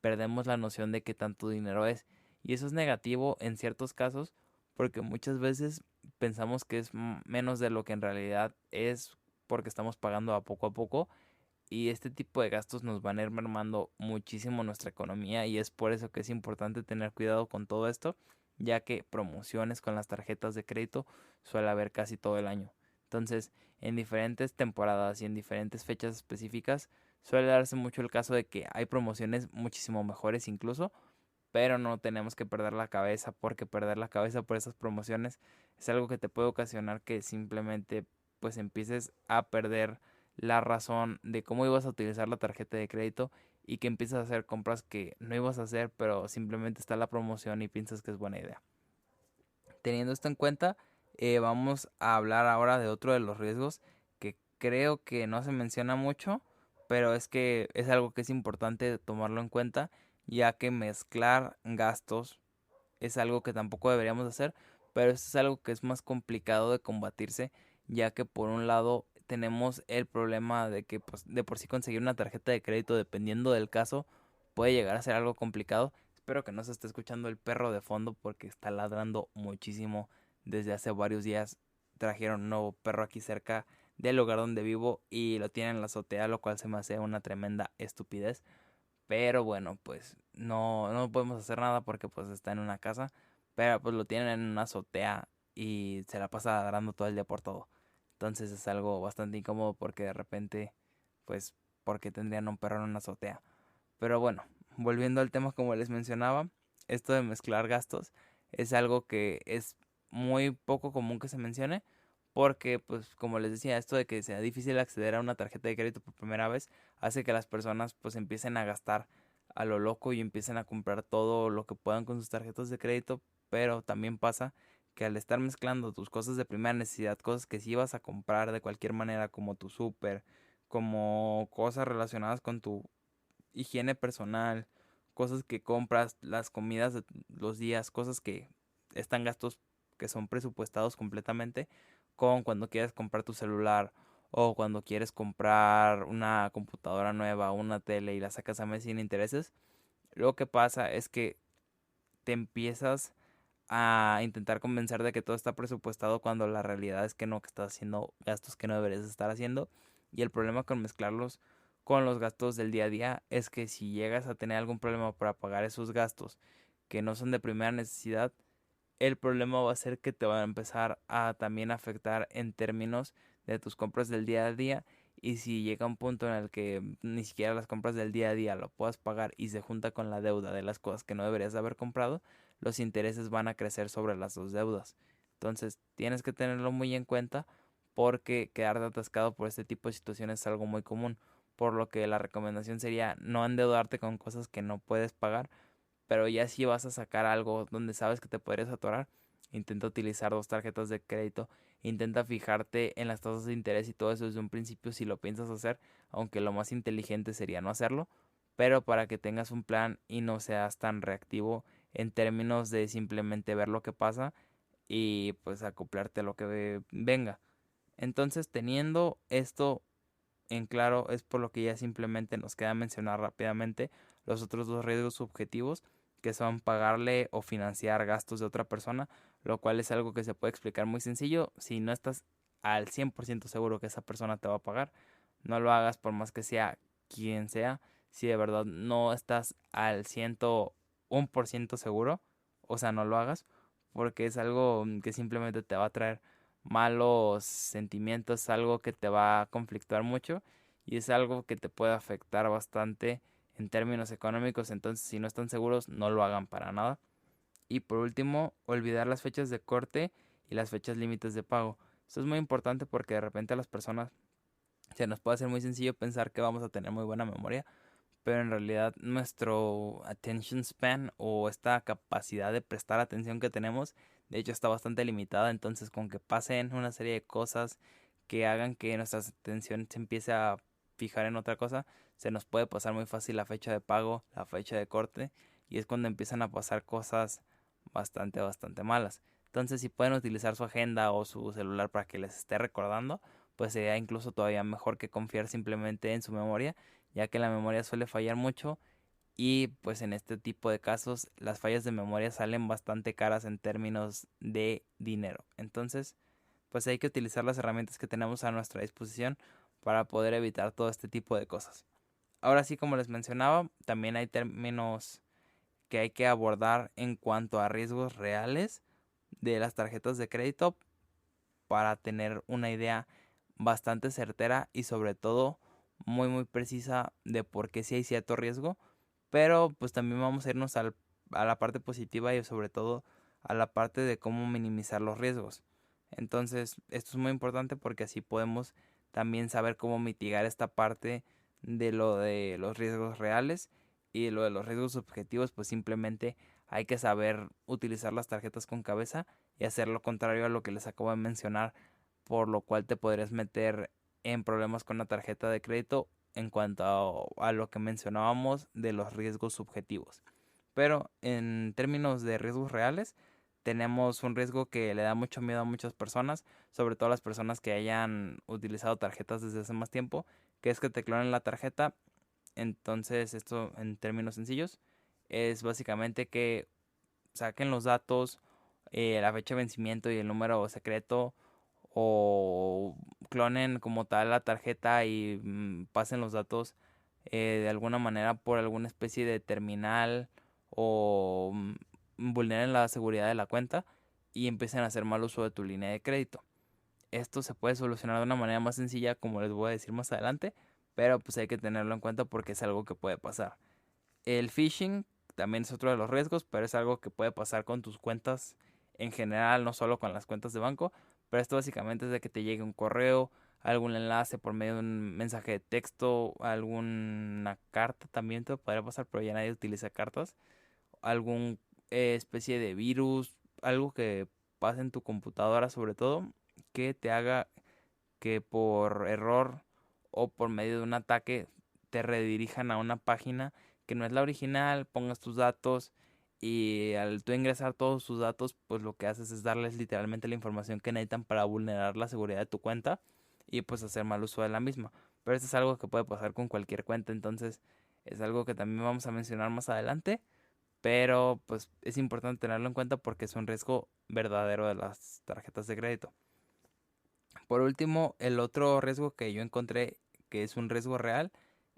perdemos la noción de qué tanto dinero es. Y eso es negativo en ciertos casos, porque muchas veces pensamos que es menos de lo que en realidad es, porque estamos pagando a poco, y este tipo de gastos nos van a ir mermando muchísimo nuestra economía, y es por eso que es importante tener cuidado con todo esto, ya que promociones con las tarjetas de crédito suele haber casi todo el año. Entonces, en diferentes temporadas y en diferentes fechas específicas suele darse mucho el caso de que hay promociones muchísimo mejores incluso, pero no tenemos que perder la cabeza, porque perder la cabeza por esas promociones es algo que te puede ocasionar que simplemente pues empieces a perder la razón de cómo ibas a utilizar la tarjeta de crédito, y que empieces a hacer compras que no ibas a hacer, pero simplemente está la promoción y piensas que es buena idea. Teniendo esto en cuenta, vamos a hablar ahora de otro de los riesgos que creo que no se menciona mucho, pero es que es algo que es importante tomarlo en cuenta, ya que mezclar gastos es algo que tampoco deberíamos hacer, pero esto es algo que es más complicado de combatirse, ya que por un lado tenemos el problema de que pues, de por sí conseguir una tarjeta de crédito, dependiendo del caso, puede llegar a ser algo complicado, Espero que no se esté escuchando el perro de fondo porque está ladrando muchísimo. Desde hace varios días trajeron un nuevo perro aquí cerca del lugar donde vivo y lo tienen en la azotea, lo cual se me hace una tremenda estupidez. Pero bueno, pues no podemos hacer nada porque pues está en una casa. Pero pues lo tienen en una azotea y se la pasa ladrando todo el día por todo. Entonces es algo bastante incómodo porque de repente, pues, porque tendrían un perro en una azotea. Pero bueno, volviendo al tema como les mencionaba, esto de mezclar gastos es algo que es muy poco común que se mencione porque pues como les decía, esto de que sea difícil acceder a una tarjeta de crédito por primera vez hace que las personas pues empiecen a gastar a lo loco y empiecen a comprar todo lo que puedan con sus tarjetas de crédito, pero también pasa que al estar mezclando tus cosas de primera necesidad, cosas que sí ibas a comprar de cualquier manera como tu súper, como cosas relacionadas con tu higiene personal, cosas que compras, las comidas de los días, cosas que están gastos que son presupuestados completamente con cuando quieres comprar tu celular o cuando quieres comprar una computadora nueva o una tele y la sacas a mes sin intereses. Lo que pasa es que te empiezas a intentar convencer de que todo está presupuestado cuando la realidad es que no, que estás haciendo gastos que no deberías estar haciendo. Y el problema con mezclarlos con los gastos del día a día es que si llegas a tener algún problema para pagar esos gastos que no son de primera necesidad, el problema va a ser que te va a empezar a también afectar en términos de tus compras del día a día. Y si llega un punto en el que ni siquiera las compras del día a día lo puedas pagar y se junta con la deuda de las cosas que no deberías haber comprado, los intereses van a crecer sobre las dos deudas. Entonces tienes que tenerlo muy en cuenta porque quedarte atascado por este tipo de situaciones es algo muy común. Por lo que la recomendación sería no endeudarte con cosas que no puedes pagar, pero ya si vas a sacar algo donde sabes que te podrías atorar, intenta utilizar dos tarjetas de crédito, intenta fijarte en las tasas de interés y todo eso desde un principio si lo piensas hacer, aunque lo más inteligente sería no hacerlo, pero para que tengas un plan y no seas tan reactivo en términos de simplemente ver lo que pasa y pues acoplarte a lo que venga. Entonces, teniendo esto en claro, es por lo que ya simplemente nos queda mencionar rápidamente los otros dos riesgos subjetivos, que son pagarle o financiar gastos de otra persona, lo cual es algo que se puede explicar muy sencillo. Si no estás al 100% seguro que esa persona te va a pagar, no lo hagas por más que sea quien sea. Si de verdad no estás al 101% seguro, o sea, no lo hagas, porque es algo que simplemente te va a traer malos sentimientos, algo que te va a conflictuar mucho y es algo que te puede afectar bastante en términos económicos. Entonces, si no están seguros, no lo hagan para nada. Y por último, olvidar las fechas de corte y las fechas límites de pago. Esto es muy importante porque de repente a las personas se nos puede hacer muy sencillo pensar que vamos a tener muy buena memoria, pero en realidad nuestro attention span o esta capacidad de prestar atención que tenemos, de hecho está bastante limitada. Entonces con que pasen una serie de cosas que hagan que nuestra atención se empiece a fijar en otra cosa, se nos puede pasar muy fácil la fecha de pago, la fecha de corte, y es cuando empiezan a pasar cosas bastante malas. Entonces si pueden utilizar su agenda o su celular para que les esté recordando, pues sería incluso todavía mejor que confiar simplemente en su memoria, ya que la memoria suele fallar mucho y pues en este tipo de casos las fallas de memoria salen bastante caras en términos de dinero. Entonces, pues hay que utilizar las herramientas que tenemos a nuestra disposición para poder evitar todo este tipo de cosas. Ahora sí, como les mencionaba, también hay términos que hay que abordar en cuanto a riesgos reales de las tarjetas de crédito para tener una idea bastante certera y sobre todo muy precisa de por qué sí hay cierto riesgo, pero pues también vamos a irnos a la parte positiva y sobre todo a la parte de cómo minimizar los riesgos. Entonces esto es muy importante porque así podemos también saber cómo mitigar esta parte de lo de los riesgos reales y lo de los riesgos subjetivos. Pues simplemente hay que saber utilizar las tarjetas con cabeza y hacer lo contrario a lo que les acabo de mencionar, por lo cual te podrías meter en problemas con la tarjeta de crédito en cuanto a lo que mencionábamos de los riesgos subjetivos. Pero en términos de riesgos reales, tenemos un riesgo que le da mucho miedo a muchas personas, sobre todo a las personas que hayan utilizado tarjetas desde hace más tiempo, que es que te clonen la tarjeta. Entonces, esto en términos sencillos es básicamente que saquen los datos, la fecha de vencimiento y el número secreto, o clonen como tal la tarjeta y pasen los datos de alguna manera por alguna especie de terminal, o vulneren la seguridad de la cuenta y empiecen a hacer mal uso de tu línea de crédito. Esto se puede solucionar de una manera más sencilla, como les voy a decir más adelante, pero pues hay que tenerlo en cuenta porque es algo que puede pasar. El phishing también es otro de los riesgos, pero es algo que puede pasar con tus cuentas en general, no solo con las cuentas de banco. Pero esto básicamente es de que te llegue un correo, algún enlace por medio de un mensaje de texto, alguna carta también te podría pasar, pero ya nadie utiliza cartas. Algún especie de virus, algo que pase en tu computadora sobre todo, que te haga que por error o por medio de un ataque te redirijan a una página que no es la original, pongas tus datos y al tú ingresar todos tus datos, pues lo que haces es darles literalmente la información que necesitan para vulnerar la seguridad de tu cuenta y pues hacer mal uso de la misma. Pero esto es algo que puede pasar con cualquier cuenta, entonces es algo que también vamos a mencionar más adelante, pero pues es importante tenerlo en cuenta porque es un riesgo verdadero de las tarjetas de crédito. Por último, el otro riesgo que yo encontré que es un riesgo real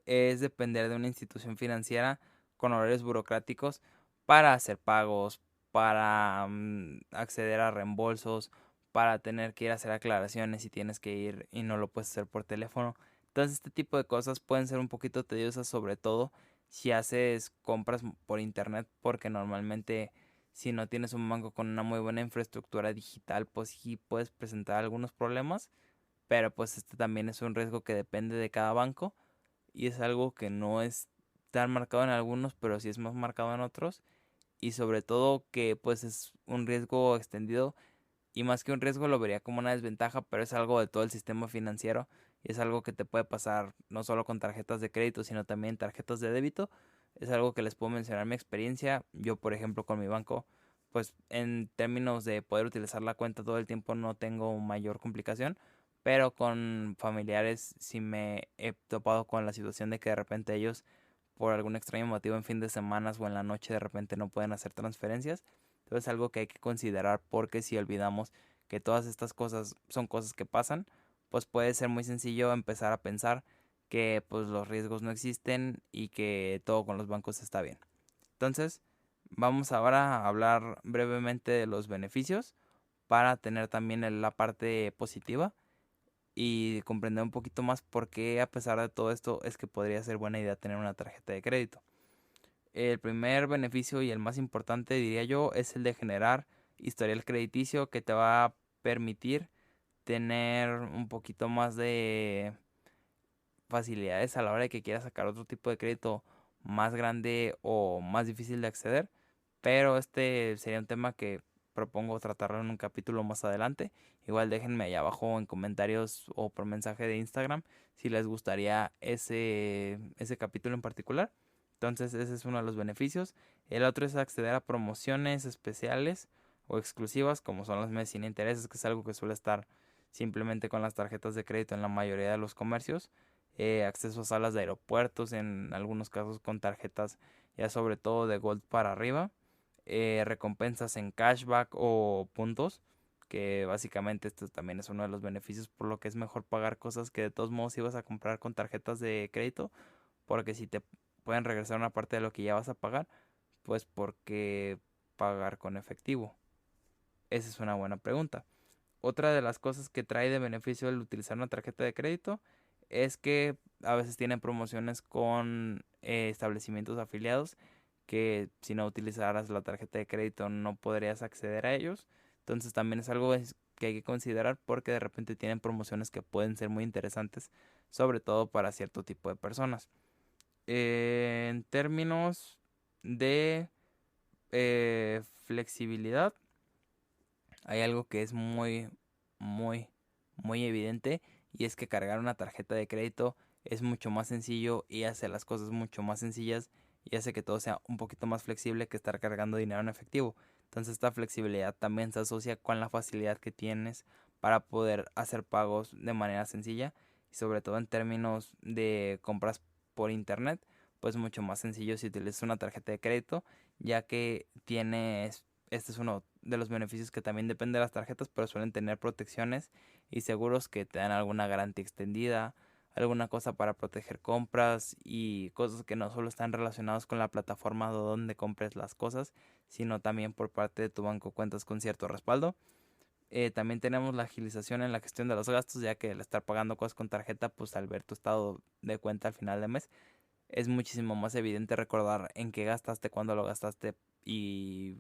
es depender de una institución financiera con horarios burocráticos para hacer pagos, para acceder a reembolsos, para tener que ir a hacer aclaraciones si tienes que ir y no lo puedes hacer por teléfono. Entonces este tipo de cosas pueden ser un poquito tediosas, sobre todo si haces compras por internet, porque normalmente si no tienes un banco con una muy buena infraestructura digital, pues sí puedes presentar algunos problemas, pero pues este también es un riesgo que depende de cada banco y es algo que no es tan marcado en algunos, pero sí es más marcado en otros, y sobre todo que pues es un riesgo extendido, y más que un riesgo lo vería como una desventaja, pero es algo de todo el sistema financiero y es algo que te puede pasar no solo con tarjetas de crédito, sino también tarjetas de débito. Es algo que les puedo mencionar mi experiencia. Yo, por ejemplo, con mi banco, pues en términos de poder utilizar la cuenta todo el tiempo no tengo mayor complicación, pero con familiares sí me he topado con la situación de que de repente ellos, por algún extraño motivo, en fin de semanas o en la noche de repente no pueden hacer transferencias. Entonces es algo que hay que considerar, porque si olvidamos que todas estas cosas son cosas que pasan, pues puede ser muy sencillo empezar a pensar que pues los riesgos no existen y que todo con los bancos está bien. Entonces, vamos ahora a hablar brevemente de los beneficios para tener también la parte positiva y comprender un poquito más por qué a pesar de todo esto es que podría ser buena idea tener una tarjeta de crédito. El primer beneficio y el más importante, diría yo, es el de generar historial crediticio que te va a permitir tener un poquito más de facilidades a la hora de que quieras sacar otro tipo de crédito más grande o más difícil de acceder. Pero este sería un tema que propongo tratarlo en un capítulo más adelante. Igual déjenme ahí abajo en comentarios o por mensaje de Instagram si les gustaría ese capítulo en particular. Entonces ese es uno de los beneficios. El otro es acceder a promociones especiales o exclusivas, como son los meses sin intereses, que es algo que suele estar simplemente con las tarjetas de crédito en la mayoría de los comercios. Acceso a salas de aeropuertos, en algunos casos con tarjetas ya sobre todo de Gold para arriba. Recompensas en cashback o puntos, que básicamente esto también es uno de los beneficios, por lo que es mejor pagar cosas que de todos modos ibas a comprar con tarjetas de crédito, porque si te pueden regresar una parte de lo que ya vas a pagar, pues porque pagar con efectivo. Esa es una buena pregunta. Otra de las cosas que trae de beneficio el utilizar una tarjeta de crédito es que a veces tienen promociones con establecimientos afiliados que si no utilizaras la tarjeta de crédito no podrías acceder a ellos. Entonces también es algo que hay que considerar, porque de repente tienen promociones que pueden ser muy interesantes, sobre todo para cierto tipo de personas. En términos de flexibilidad, hay algo que es muy, muy evidente, y es que cargar una tarjeta de crédito es mucho más sencillo y hace las cosas mucho más sencillas y hace que todo sea un poquito más flexible que estar cargando dinero en efectivo. Entonces esta flexibilidad también se asocia con la facilidad que tienes para poder hacer pagos de manera sencilla, y sobre todo en términos de compras por internet, pues mucho más sencillo si utilizas una tarjeta de crédito, ya que este es uno de los beneficios que también depende de las tarjetas, pero suelen tener protecciones y seguros que te dan alguna garantía extendida, alguna cosa para proteger compras y cosas que no solo están relacionadas con la plataforma de donde compres las cosas, sino también por parte de tu banco cuentas con cierto respaldo. También tenemos la agilización en la gestión de los gastos, ya que al estar pagando cosas con tarjeta, pues al ver tu estado de cuenta al final de mes, es muchísimo más evidente recordar en qué gastaste, cuándo lo gastaste y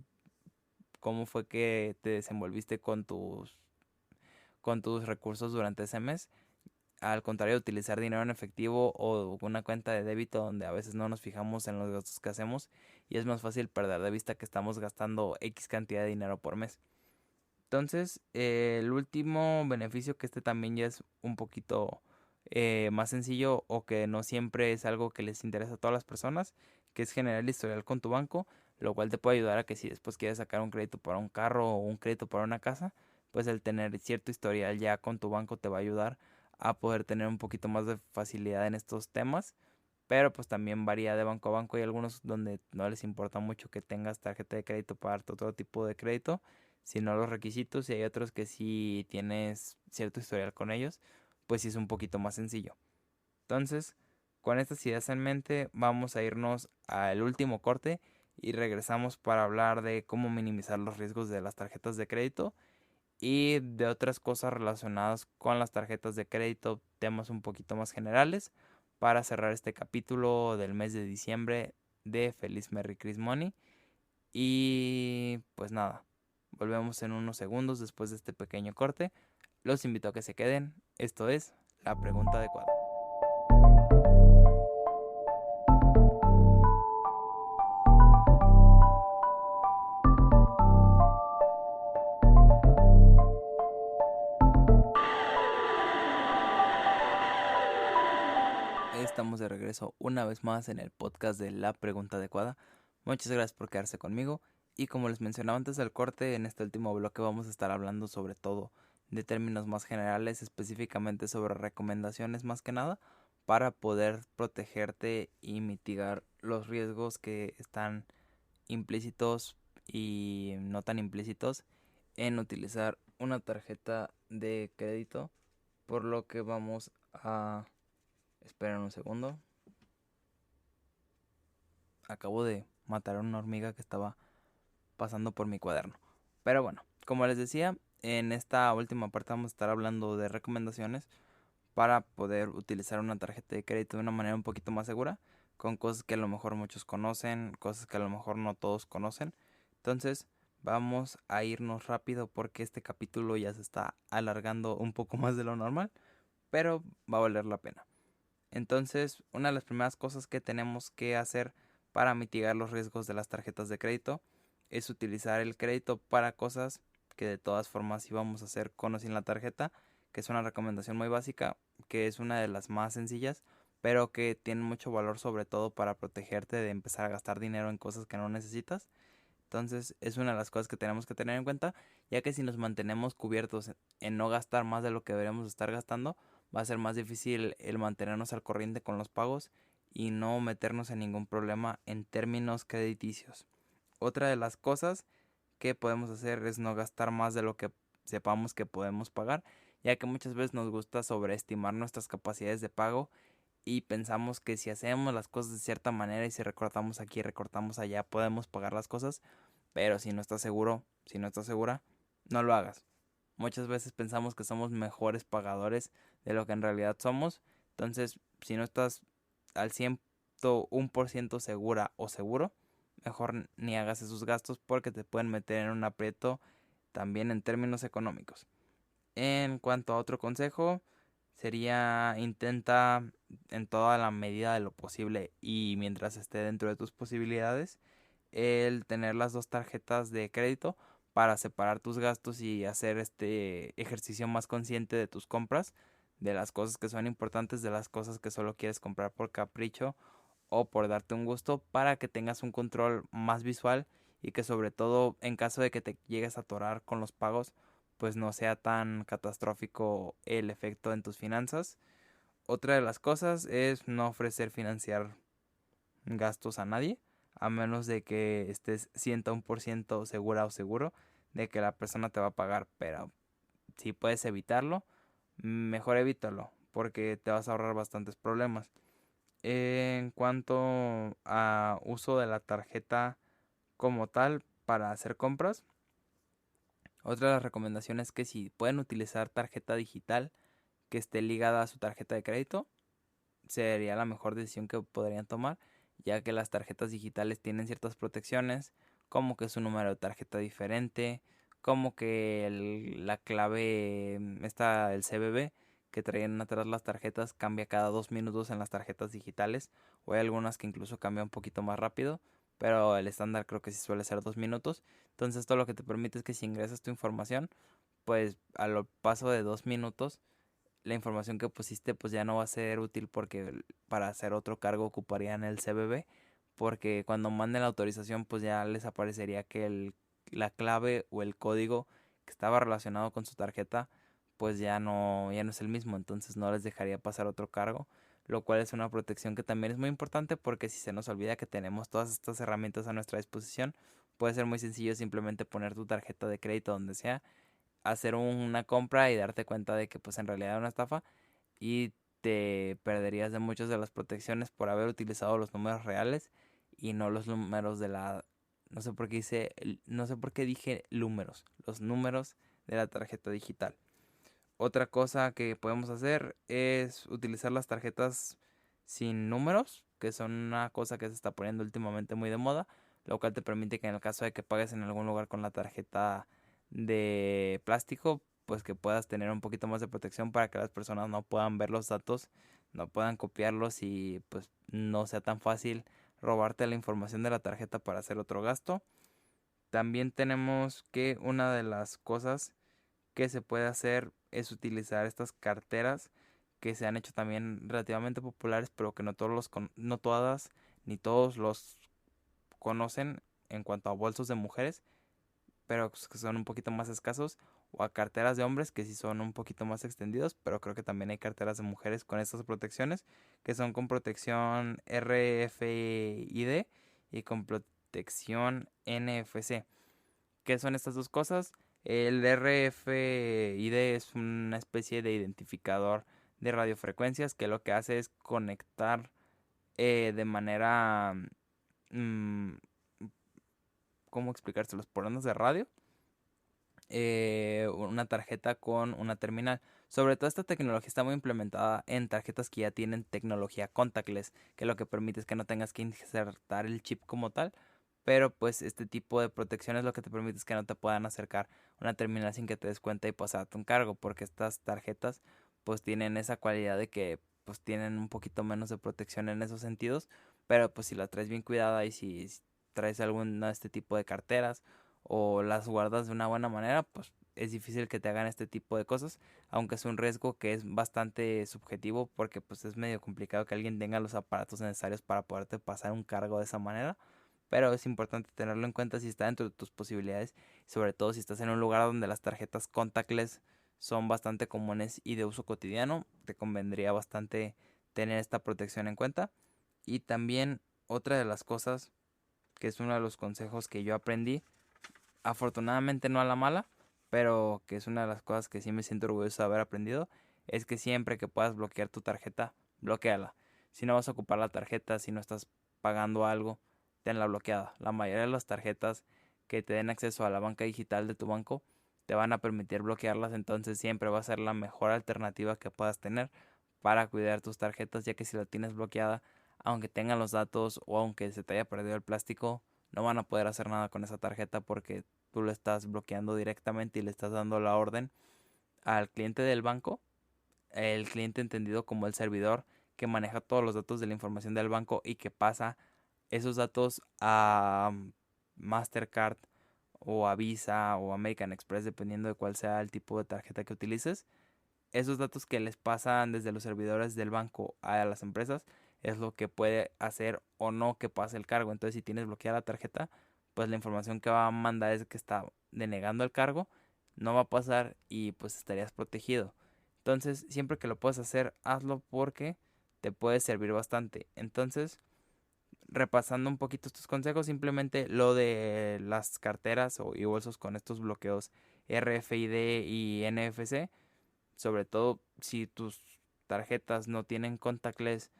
cómo fue que te desenvolviste con tus recursos durante ese mes. Al contrario de utilizar dinero en efectivo o una cuenta de débito donde a veces no nos fijamos en los gastos que hacemos y es más fácil perder de vista que estamos gastando X cantidad de dinero por mes. Entonces, el último beneficio, que este también ya es un poquito más sencillo o que no siempre es algo que les interesa a todas las personas, que es generar el historial con tu banco, lo cual te puede ayudar a que si después quieres sacar un crédito para un carro o un crédito para una casa, pues el tener cierto historial ya con tu banco te va a ayudar a poder tener un poquito más de facilidad en estos temas. Pero pues también varía de banco a banco. Hay algunos donde no les importa mucho que tengas tarjeta de crédito para darte otro tipo de crédito, sino los requisitos. Y hay otros que si tienes cierto historial con ellos, pues sí es un poquito más sencillo. Entonces, con estas ideas en mente, vamos a irnos al último corte y regresamos para hablar de cómo minimizar los riesgos de las tarjetas de crédito y de otras cosas relacionadas con las tarjetas de crédito, temas un poquito más generales, para cerrar este capítulo del mes de diciembre de Feliz Merry Christmas Money. Y pues nada, volvemos en unos segundos después de este pequeño corte. Los invito a que se queden. Esto es la pregunta adecuada. Estamos de regreso una vez más en el podcast de La Pregunta Adecuada. Muchas gracias por quedarse conmigo. Y como les mencionaba antes del corte, en este último bloque vamos a estar hablando sobre todo de términos más generales, específicamente sobre recomendaciones más que nada, para poder protegerte y mitigar los riesgos que están implícitos y no tan implícitos en utilizar una tarjeta de crédito. Por lo que vamos a... Esperen un segundo. Acabo de matar a una hormiga que estaba pasando por mi cuaderno. Pero bueno, como les decía, en esta última parte vamos a estar hablando de recomendaciones para poder utilizar una tarjeta de crédito de una manera un poquito más segura, con cosas que a lo mejor muchos conocen, cosas que a lo mejor no todos conocen. Entonces, vamos a irnos rápido porque este capítulo ya se está alargando un poco más de lo normal, pero va a valer la pena. Entonces, una de las primeras cosas que tenemos que hacer para mitigar los riesgos de las tarjetas de crédito es utilizar el crédito para cosas que de todas formas íbamos a hacer con o sin la tarjeta, que es una recomendación muy básica, que es una de las más sencillas, pero que tiene mucho valor sobre todo para protegerte de empezar a gastar dinero en cosas que no necesitas. Entonces, es una de las cosas que tenemos que tener en cuenta, ya que si nos mantenemos cubiertos en no gastar más de lo que deberíamos estar gastando, va a ser más difícil el mantenernos al corriente con los pagos y no meternos en ningún problema en términos crediticios. Otra de las cosas que podemos hacer es no gastar más de lo que sepamos que podemos pagar, ya que muchas veces nos gusta sobreestimar nuestras capacidades de pago y pensamos que si hacemos las cosas de cierta manera y si recortamos aquí y recortamos allá podemos pagar las cosas, pero si no estás seguro, si no estás segura, no lo hagas. Muchas veces pensamos que somos mejores pagadores de lo que en realidad somos. Entonces, si no estás al 101% segura o seguro, mejor ni hagas esos gastos porque te pueden meter en un aprieto también en términos económicos. En cuanto a otro consejo, sería intenta en toda la medida de lo posible y mientras esté dentro de tus posibilidades, el tener las dos tarjetas de crédito para separar tus gastos y hacer este ejercicio más consciente de tus compras, de las cosas que son importantes, de las cosas que solo quieres comprar por capricho o por darte un gusto, para que tengas un control más visual y que sobre todo en caso de que te llegues a atorar con los pagos, pues no sea tan catastrófico el efecto en tus finanzas. Otra de las cosas es no ofrecer financiar gastos a nadie, a menos de que estés 101% segura o seguro de que la persona te va a pagar. Pero si puedes evitarlo, mejor evítalo, porque te vas a ahorrar bastantes problemas. En cuanto a uso de la tarjeta como tal para hacer compras, otra de las recomendaciones es que si pueden utilizar tarjeta digital que esté ligada a su tarjeta de crédito, sería la mejor decisión que podrían tomar, ya que las tarjetas digitales tienen ciertas protecciones, como que su número de tarjeta diferente, como que la clave está el CBB que traen atrás las tarjetas cambia cada 2 minutos en las tarjetas digitales, o hay algunas que incluso cambian un poquito más rápido, pero el estándar creo que sí suele ser 2 minutos. Entonces esto lo que te permite es que si ingresas tu información, pues a lo paso de 2 minutos la información que pusiste pues ya no va a ser útil, porque para hacer otro cargo ocuparían el CBB, porque cuando manden la autorización pues ya les aparecería que la clave o el código que estaba relacionado con su tarjeta pues ya no es el mismo, entonces no les dejaría pasar otro cargo, lo cual es una protección que también es muy importante, porque si se nos olvida que tenemos todas estas herramientas a nuestra disposición, puede ser muy sencillo simplemente poner tu tarjeta de crédito donde sea, hacer una compra y darte cuenta de que pues en realidad era una estafa, y te perderías de muchas de las protecciones por haber utilizado los números reales y no los números de la... No sé por qué dije números, los números de la tarjeta digital. Otra cosa que podemos hacer es utilizar las tarjetas sin números, que son una cosa que se está poniendo últimamente muy de moda, lo cual te permite que en el caso de que pagues en algún lugar con la tarjeta de plástico, pues que puedas tener un poquito más de protección para que las personas no puedan ver los datos, no puedan copiarlos y pues no sea tan fácil robarte la información de la tarjeta para hacer otro gasto. También tenemos que una de las cosas que se puede hacer es utilizar estas carteras que se han hecho también relativamente populares, pero que no todas ni todos los conocen, en cuanto a bolsos de mujeres, pero que son un poquito más escasos, o a carteras de hombres que sí son un poquito más extendidos, pero creo que también hay carteras de mujeres con estas protecciones, que son con protección RFID y con protección NFC. ¿Qué son estas dos cosas? El RFID es una especie de identificador de radiofrecuencias que lo que hace es conectar de manera... mm, ¿Cómo explicárselos? Por ondas de radio. Una tarjeta con una terminal. Sobre todo esta tecnología está muy implementada en tarjetas que ya tienen tecnología contactless, que lo que permite es que no tengas que insertar el chip como tal, pero pues este tipo de protección es lo que te permite es que no te puedan acercar una terminal sin que te des cuenta y pasarte un cargo, porque estas tarjetas pues tienen esa cualidad de que pues tienen un poquito menos de protección en esos sentidos, pero pues si la traes bien cuidada y si traes alguna de este tipo de carteras o las guardas de una buena manera, pues es difícil que te hagan este tipo de cosas, aunque es un riesgo que es bastante subjetivo, porque pues es medio complicado que alguien tenga los aparatos necesarios para poderte pasar un cargo de esa manera, pero es importante tenerlo en cuenta si está dentro de tus posibilidades, sobre todo si estás en un lugar donde las tarjetas contactless son bastante comunes y de uso cotidiano, te convendría bastante tener esta protección en cuenta. Y también otra de las cosas, que es uno de los consejos que yo aprendí, afortunadamente no a la mala, pero que es una de las cosas que sí me siento orgulloso de haber aprendido, es que siempre que puedas bloquear tu tarjeta, bloqueala. Si no vas a ocupar la tarjeta, si no estás pagando algo, tenla bloqueada. La mayoría de las tarjetas que te den acceso a la banca digital de tu banco te van a permitir bloquearlas, entonces siempre va a ser la mejor alternativa que puedas tener para cuidar tus tarjetas, ya que si la tienes bloqueada, aunque tengan los datos o aunque se te haya perdido el plástico, no van a poder hacer nada con esa tarjeta, porque tú lo estás bloqueando directamente y le estás dando la orden al cliente del banco, el cliente entendido como el servidor que maneja todos los datos de la información del banco y que pasa esos datos a Mastercard o a Visa o American Express, dependiendo de cuál sea el tipo de tarjeta que utilices. Esos datos que les pasan desde los servidores del banco a las empresas es lo que puede hacer o no que pase el cargo. Entonces, si tienes bloqueada la tarjeta, pues la información que va a mandar es que está denegando el cargo, no va a pasar y pues estarías protegido. Entonces, siempre que lo puedas hacer, hazlo, porque te puede servir bastante. Entonces, repasando un poquito estos consejos, simplemente lo de las carteras y bolsos con estos bloqueos RFID y NFC, sobre todo si tus tarjetas no tienen contactless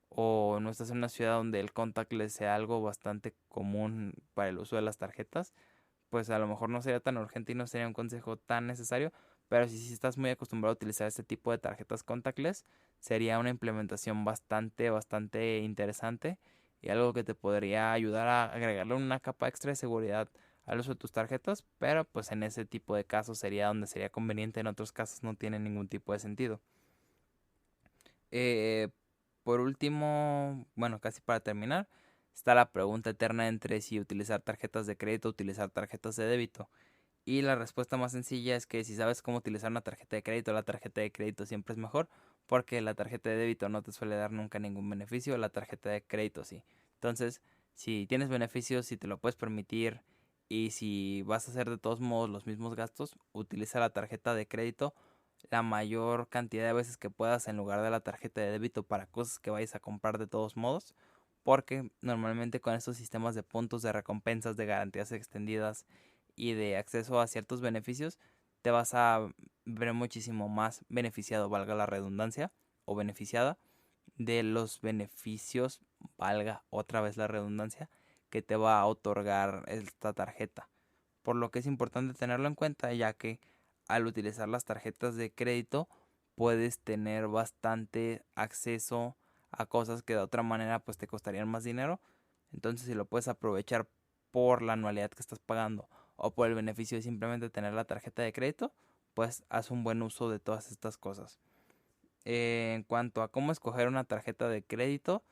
o no estás en una ciudad donde el contactless sea algo bastante común para el uso de las tarjetas, pues a lo mejor no sería tan urgente y no sería un consejo tan necesario, pero si estás muy acostumbrado a utilizar este tipo de tarjetas contactless, sería una implementación bastante interesante y algo que te podría ayudar a agregarle una capa extra de seguridad al uso de tus tarjetas, pero pues en ese tipo de casos sería donde sería conveniente, en otros casos no tiene ningún tipo de sentido. Eh, por último, bueno, casi para terminar, está la pregunta eterna entre si utilizar tarjetas de crédito o utilizar tarjetas de débito. Y la respuesta más sencilla es que si sabes cómo utilizar una tarjeta de crédito, la tarjeta de crédito siempre es mejor, porque la tarjeta de débito no te suele dar nunca ningún beneficio, la tarjeta de crédito sí. Entonces, si tienes beneficios, si te lo puedes permitir y si vas a hacer de todos modos los mismos gastos, utiliza la tarjeta de crédito la mayor cantidad de veces que puedas en lugar de la tarjeta de débito para cosas que vayas a comprar de todos modos, porque normalmente con estos sistemas de puntos, de recompensas, de garantías extendidas y de acceso a ciertos beneficios, te vas a ver muchísimo más beneficiado, valga la redundancia, o beneficiada de los beneficios, valga otra vez la redundancia, que te va a otorgar esta tarjeta. Por lo que es importante tenerlo en cuenta, ya que al utilizar las tarjetas de crédito puedes tener bastante acceso a cosas que de otra manera pues te costarían más dinero. Entonces si lo puedes aprovechar por la anualidad que estás pagando o por el beneficio de simplemente tener la tarjeta de crédito, pues haz un buen uso de todas estas cosas. En cuanto a cómo escoger una tarjeta de crédito,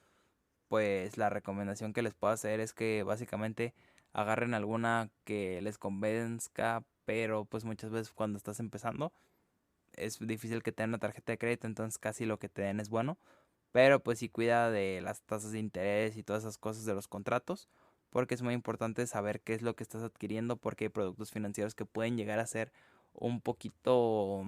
pues la recomendación que les puedo hacer es que básicamente agarren alguna que les convenzca, pero pues muchas veces cuando estás empezando es difícil que te den una tarjeta de crédito, entonces casi lo que te den es bueno, pero pues sí cuida de las tasas de interés y todas esas cosas de los contratos, porque es muy importante saber qué es lo que estás adquiriendo, porque hay productos financieros que pueden llegar a ser un poquito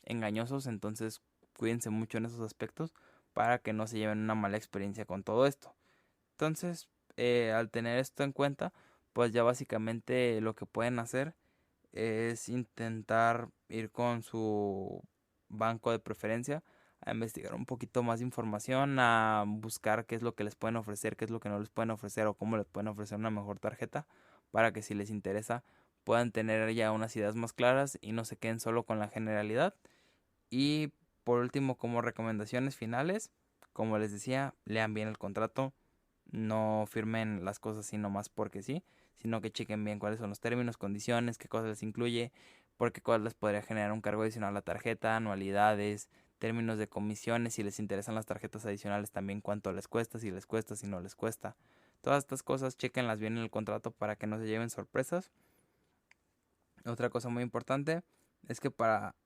engañosos, entonces cuídense mucho en esos aspectos para que no se lleven una mala experiencia con todo esto. Entonces, al tener esto en cuenta, pues ya básicamente lo que pueden hacer es intentar ir con su banco de preferencia a investigar un poquito más de información, a buscar qué es lo que les pueden ofrecer, qué es lo que no les pueden ofrecer o cómo les pueden ofrecer una mejor tarjeta para que si les interesa puedan tener ya unas ideas más claras y no se queden solo con la generalidad. Y por último, como recomendaciones finales, como les decía, lean bien el contrato, no firmen las cosas así nomás porque sí, sino que chequen bien cuáles son los términos, condiciones, qué cosas les incluye, por qué cosas les podría generar un cargo adicional a la tarjeta, anualidades, términos de comisiones, si les interesan las tarjetas adicionales también cuánto les cuesta, si les cuesta, si no les cuesta. Todas estas cosas chequenlas bien en el contrato para que no se lleven sorpresas. Otra cosa muy importante es que para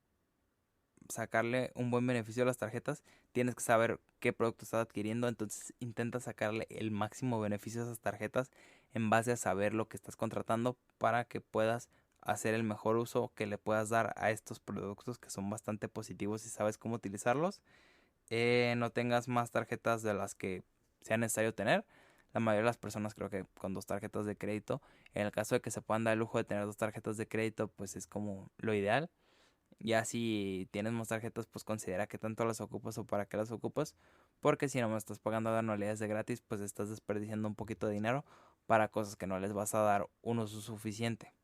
sacarle un buen beneficio a las tarjetas, tienes que saber qué producto estás adquiriendo, entonces intenta sacarle el máximo beneficio a esas tarjetas en base a saber lo que estás contratando para que puedas hacer el mejor uso que le puedas dar a estos productos que son bastante positivos y sabes cómo utilizarlos. No tengas más tarjetas de las que sea necesario tener. La mayoría de las personas creo que con dos tarjetas de crédito, en el caso de que se puedan dar el lujo de tener dos tarjetas de crédito, pues es como lo ideal. Ya si tienes más tarjetas, pues considera qué tanto las ocupas o para qué las ocupas. Porque si no me estás pagando anualidades de gratis, pues estás desperdiciando un poquito de dinero para cosas que no les vas a dar un uso suficiente.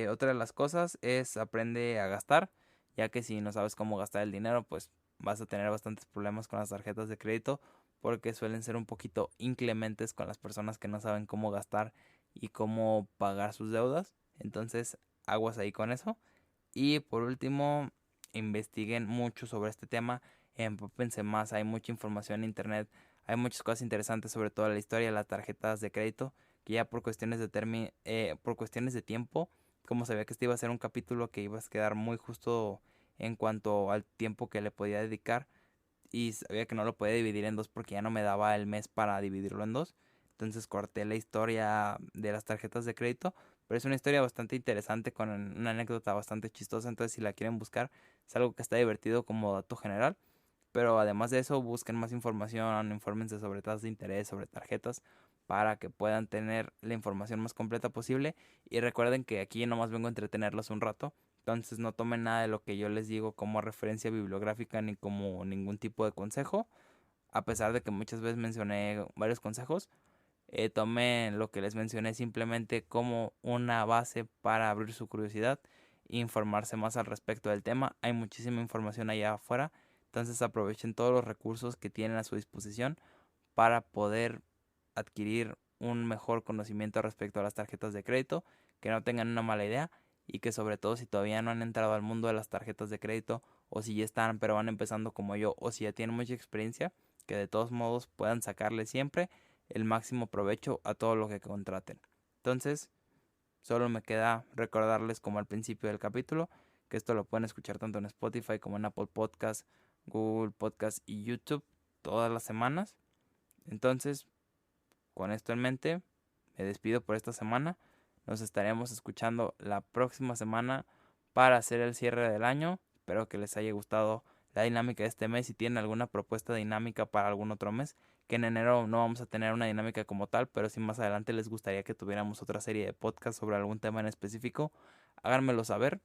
Otra de las cosas es aprende a gastar, ya que si no sabes cómo gastar el dinero, pues vas a tener bastantes problemas con las tarjetas de crédito porque suelen ser un poquito inclementes con las personas que no saben cómo gastar y cómo pagar sus deudas. Entonces, aguas ahí con eso. Y por último, investiguen mucho sobre este tema, empápense más, hay mucha información en internet, hay muchas cosas interesantes sobre toda la historia de las tarjetas de crédito, que ya por cuestiones por cuestiones de tiempo, como sabía que este iba a ser un capítulo que iba a quedar muy justo en cuanto al tiempo que le podía dedicar, y sabía que no lo podía dividir en dos porque ya no me daba el mes para dividirlo en dos. Entonces corté la historia de las tarjetas de crédito, pero es una historia bastante interesante con una anécdota bastante chistosa, entonces si la quieren buscar es algo que está divertido como dato general. Pero además de eso, busquen más información, infórmense sobre tasas de interés, sobre tarjetas, para que puedan tener la información más completa posible. Y recuerden que aquí nomás vengo a entretenerlos un rato. Entonces no tomen nada de lo que yo les digo como referencia bibliográfica ni como ningún tipo de consejo. A pesar de que muchas veces mencioné varios consejos, tomen lo que les mencioné simplemente como una base para abrir su curiosidad e informarse más al respecto del tema. Hay muchísima información allá afuera, entonces aprovechen todos los recursos que tienen a su disposición para poder adquirir un mejor conocimiento respecto a las tarjetas de crédito, que no tengan una mala idea y que sobre todo si todavía no han entrado al mundo de las tarjetas de crédito o si ya están pero van empezando como yo o si ya tienen mucha experiencia, que de todos modos puedan sacarle siempre el máximo provecho a todo lo que contraten. Entonces, solo me queda recordarles como al principio del capítulo que esto lo pueden escuchar tanto en Spotify como en Apple Podcast, Google Podcast y YouTube todas las semanas. Entonces, con esto en mente, me despido por esta semana. Nos estaremos escuchando la próxima semana para hacer el cierre del año. Espero que les haya gustado la dinámica de este mes. Si tienen alguna propuesta dinámica para algún otro mes, que en enero no vamos a tener una dinámica como tal, pero si más adelante les gustaría que tuviéramos otra serie de podcasts sobre algún tema en específico, háganmelo saber.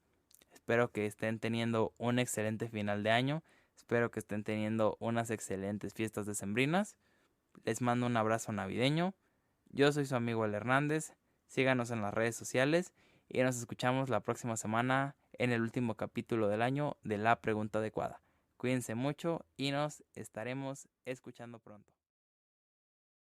Espero que estén teniendo un excelente final de año. Espero que estén teniendo unas excelentes fiestas decembrinas. Les mando un abrazo navideño. Yo soy su amigo El Hernández. Síganos en las redes sociales y nos escuchamos la próxima semana en el último capítulo del año de La Pregunta Adecuada. Cuídense mucho y nos estaremos escuchando pronto.